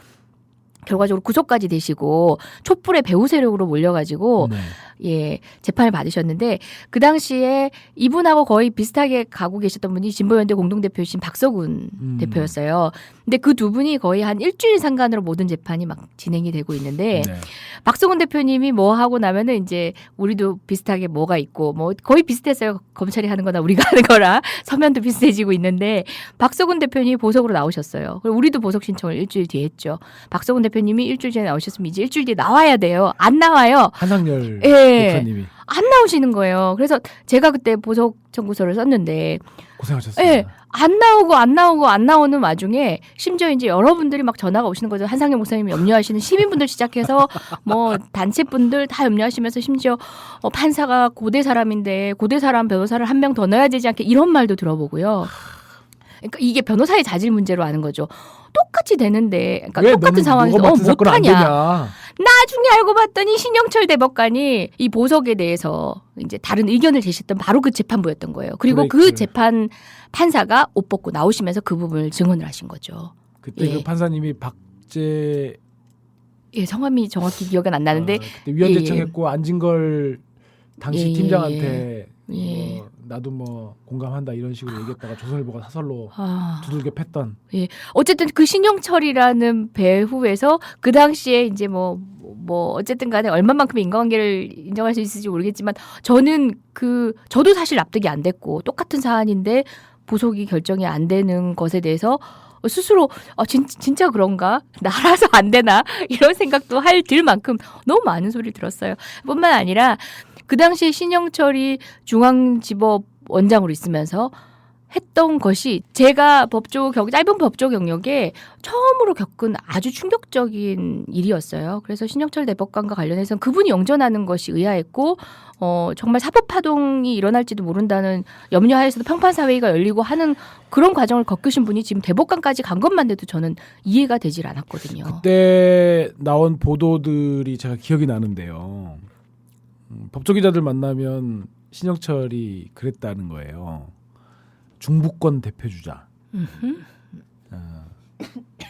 결과적으로 구속까지 되시고 촛불의 배후 세력으로 몰려가지고 네. 예 재판을 받으셨는데 그 당시에 이분하고 거의 비슷하게 가고 계셨던 분이 진보연대 공동대표이신 박서군 대표였어요. 근데 그 두 분이 거의 한 일주일 상간으로 모든 재판이 막 진행이 되고 있는데 네. 박서군 대표님이 뭐 하고 나면은 이제 우리도 비슷하게 뭐가 있고 뭐 거의 비슷했어요. 검찰이 하는 거나 우리가 하는 거라 서면도 비슷해지고 있는데 박서군 대표님이 보석으로 나오셨어요. 그리고 우리도 보석 신청을 일주일 뒤에 했죠. 박서군 대표님이 일주일 전에 나오셨으면 이제 일주일 뒤에 나와야 돼요. 안 나와요. 한상열 예. 목사님이 안 나오시는 거예요. 그래서 제가 그때 보석 청구서를 썼는데 고생하셨습니다. 예. 안 나오는 와중에 심지어 이제 여러분들이 막 전화가 오시는 거죠. 한상현 목사님이 염려하시는 시민분들 시작해서 뭐 단체분들 다 염려하시면서 심지어 판사가 고대 사람인데 고대 사람 변호사를 한 명 더 넣어야 되지 않게 이런 말도 들어보고요. 그러니까 이게 변호사의 자질 문제로 아는 거죠. 똑같이 되는데 그러니까 왜 똑같은 너는 상황에서 너가 맡은 사건 안 못하냐. 되냐. 나중에 알고 봤더니 신영철 대법관이 이 보석에 대해서 이제 다른 의견을 제시했던 바로 그 재판부였던 거예요. 그리고 그 브레이크. 재판 판사가 옷 벗고 나오시면서 그 부분을 증언을 하신 거죠. 그때 예. 그 판사님이 박재 예, 성함이 정확히 기억은 안 나는데 그때 위원 예, 제청했고 안진걸 당시 예, 팀장한테 예. 나도 뭐 공감한다 이런 식으로 얘기했다가 조선일보가 사설로 아, 두들겨 팼던 어쨌든 그 신영철이라는 배후에서 그 당시에 이제 뭐 어쨌든 간에 얼마만큼의 인과관계를 인정할 수 있을지 모르겠지만 저는 저도 사실 납득이 안 됐고 똑같은 사안인데 보석이 결정이 안 되는 것에 대해서 스스로 진짜 그런가? 나라서 안 되나? 이런 생각도 들 만큼 너무 많은 소리를 들었어요. 뿐만 아니라 그 당시에 신영철이 중앙지법 원장으로 있으면서 했던 것이 제가 짧은 법조 경력에 처음으로 겪은 아주 충격적인 일이었어요. 그래서 신영철 대법관과 관련해서는 그분이 영전하는 것이 의아했고 정말 사법 파동이 일어날지도 모른다는 염려하에서도 평판사회의가 열리고 하는 그런 과정을 겪으신 분이 지금 대법관까지 간 것만 해도 저는 이해가 되질 않았거든요. 그때 나온 보도들이 제가 기억이 나는데요. 법조 기자들 만나면 신영철이 그랬다는 거예요. 중부권 대표주자.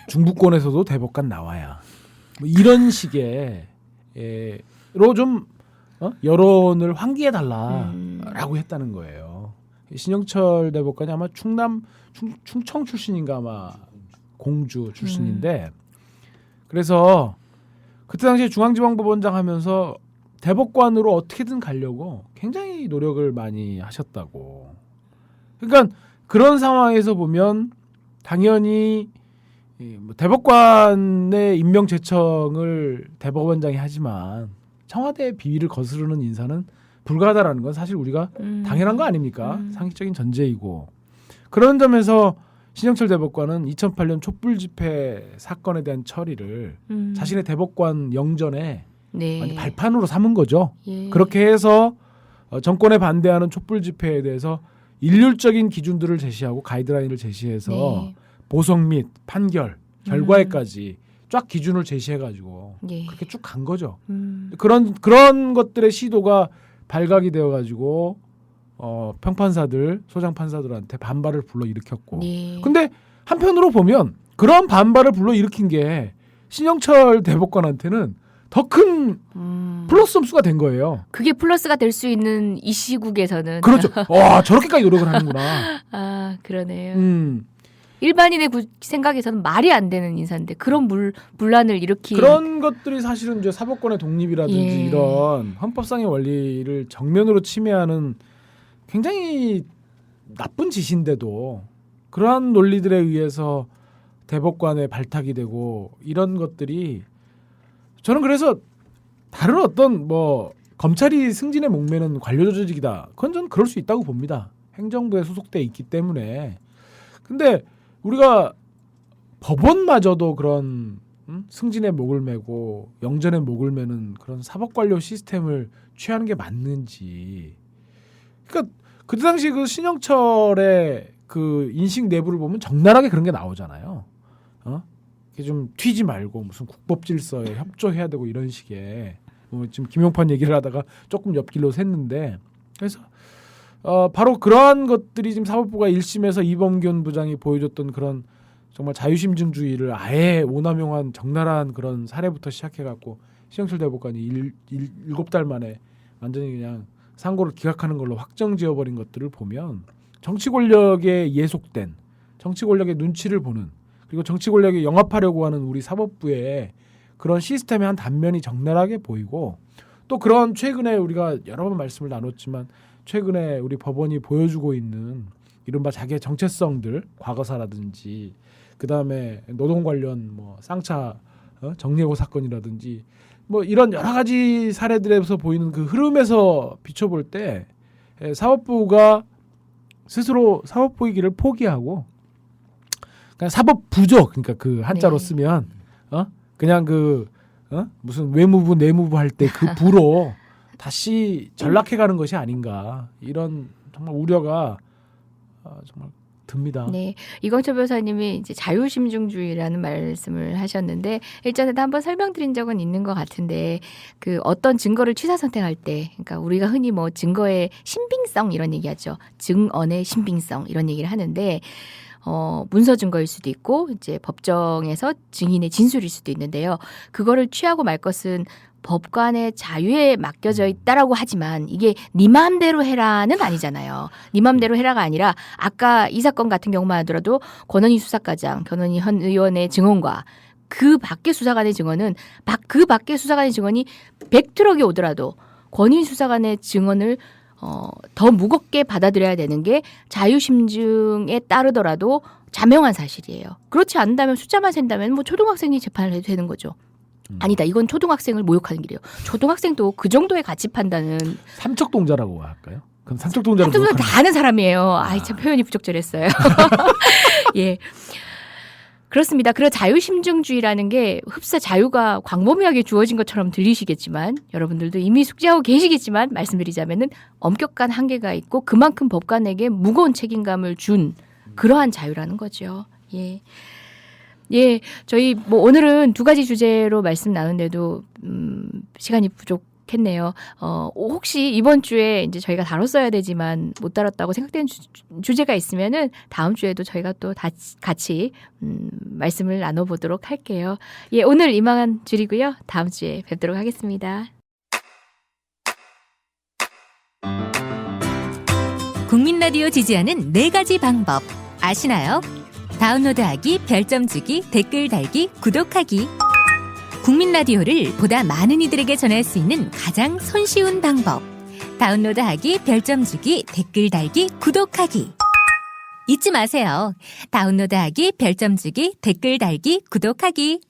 중부권에서도 대법관 나와야. 뭐 이런 식의 로 좀 여론을 환기해 달라라고 했다는 거예요. 신영철 대법관이 아마 충청 출신인가 아마 공주 출신인데 그래서 그때 당시에 중앙지방법원장 하면서 대법관으로 어떻게든 가려고 굉장히 노력을 많이 하셨다고. 그러니까 그런 상황에서 보면 당연히 뭐 대법관의 임명 제청을 대법원장이 하지만 청와대의 비위를 거스르는 인사는 불가하다라는 건 사실 우리가 당연한 거 아닙니까? 상식적인 전제이고 그런 점에서 신영철 대법관은 2008년 촛불 집회 사건에 대한 처리를 자신의 대법관 영전에 네. 발판으로 삼은 거죠. 예. 그렇게 해서 정권에 반대하는 촛불 집회에 대해서 일률적인 기준들을 제시하고 가이드라인을 제시해서 네. 보석 및 판결 결과에까지 쫙 기준을 제시해가지고 예. 그렇게 쭉 간 거죠. 음. 그런 것들의 시도가 발각이 되어가지고 평판사들 소장 판사들한테 반발을 불러일으켰고. 네. 근데 한편으로 보면 그런 반발을 불러일으킨 게 신영철 대법관한테는 더 큰 플러스 점수가 된 거예요. 그게 플러스가 될 수 있는 이 시국에서는 그렇죠. 와 저렇게까지 노력을 하는구나. 아 그러네요. 음. 일반인의 생각에서는 말이 안 되는 인사인데 그런 분란을 일으킨 그런 것들이 사실은 이제 사법권의 독립이라든지 예. 이런 헌법상의 원리를 정면으로 침해하는 굉장히 나쁜 짓인데도 그러한 논리들에 의해서 대법관에 발탁이 되고 이런 것들이 저는 그래서 다른 어떤 뭐 검찰이 승진에 목매는 관료 조직이다. 그건 저는 그럴 수 있다고 봅니다. 행정부에 소속돼 있기 때문에. 근데 우리가 법원마저도 그런 승진에 목을 매고 영전에 목을 매는 그런 사법관료 시스템을 취하는 게 맞는지. 그러니까 그때 당시 그 신영철의 그 인식 내부를 보면 적나라하게 그런 게 나오잖아요. 이게 좀 튀지 말고 무슨 국법 질서에 협조해야 되고 이런 식의 지금 김용판 얘기를 하다가 조금 옆길로 샜는데 그래서 바로 그러한 것들이 지금 사법부가 1심에서 이범균 부장이 보여줬던 그런 정말 자유심증주의를 아예 오남용한 적나라한 그런 사례부터 시작해갖고 신영철 대법관이 7달 만에 완전히 그냥 상고를 기각하는 걸로 확정지어버린 것들을 보면 정치 권력에 예속된 정치 권력의 눈치를 보는 그리고 정치 권력에 영합하려고 하는 우리 사법부의 그런 시스템의 한 단면이 적나라하게 보이고 또 그런 최근에 우리가 여러 번 말씀을 나눴지만 최근에 우리 법원이 보여주고 있는 이른바 자기의 정체성들 과거사라든지 그다음에 노동 관련 뭐 쌍차 정리해고 사건이라든지 뭐 이런 여러 가지 사례들에서 보이는 그 흐름에서 비춰볼 때 사법부가 스스로 사법부이기를 포기하고 그냥 사법부죠. 그러니까 그 한자로 네. 쓰면 그냥 무슨 외무부 내무부 할 때 그 부로 다시 전락해가는 것이 아닌가 이런 정말 우려가 정말 듭니다. 네, 이광철 변호사님이 이제 자유심증주의라는 말씀을 하셨는데 일전에도 한번 설명드린 적은 있는 것 같은데 그 어떤 증거를 취사 선택할 때, 그러니까 우리가 흔히 뭐 증거의 신빙성 이런 얘기하죠. 증언의 신빙성 이런 얘기를 하는데. 문서 증거일 수도 있고 이제 법정에서 증인의 진술일 수도 있는데요. 그거를 취하고 말 것은 법관의 자유에 맡겨져 있다라고 하지만 이게 네 마음대로 해라는 아니잖아요. 네 마음대로 해라가 아니라 아까 이 사건 같은 경우만 하더라도 권은희 수사과장, 권은희 현 의원의 증언과 그 밖의 수사관의 증언은 그 밖의 수사관의 증언이 100트럭이 오더라도 권은희 수사관의 증언을 더 무겁게 받아들여야 되는 게 자유심증에 따르더라도 자명한 사실이에요. 그렇지 않다면 숫자만 센다면 뭐 초등학생이 재판을 해도 되는 거죠. 아니다. 이건 초등학생을 모욕하는 길이에요. 초등학생도 그 정도의 가치 판단은 삼척동자라고 할까요? 그럼 삼척동자를 한쪽은 다 아는 사람이에요. 아이 참 표현이 부적절했어요. 예. 그렇습니다. 그런 자유심증주의라는 게 흡사 자유가 광범위하게 주어진 것처럼 들리시겠지만 여러분들도 이미 숙지하고 계시겠지만 말씀드리자면은 엄격한 한계가 있고 그만큼 법관에게 무거운 책임감을 준 그러한 자유라는 거죠. 예. 예, 저희 뭐 오늘은 두 가지 주제로 말씀 나눈데도 시간이 부족했네요. 혹시 이번 주에 이제 저희가 다뤘어야 되지만 못 다뤘다고 생각되는 주제가 있으면은 다음 주에도 저희가 또 같이 말씀을 나눠보도록 할게요. 예, 오늘 이만 줄이고요. 다음 주에 뵙도록 하겠습니다. 국민 라디오 지지하는 4가지 방법 아시나요? 다운로드하기, 별점 주기, 댓글 달기, 구독하기. 국민 라디오를 보다 많은 이들에게 전할 수 있는 가장 손쉬운 방법. 다운로드하기, 별점 주기, 댓글 달기, 구독하기. 잊지 마세요. 다운로드하기, 별점 주기, 댓글 달기, 구독하기.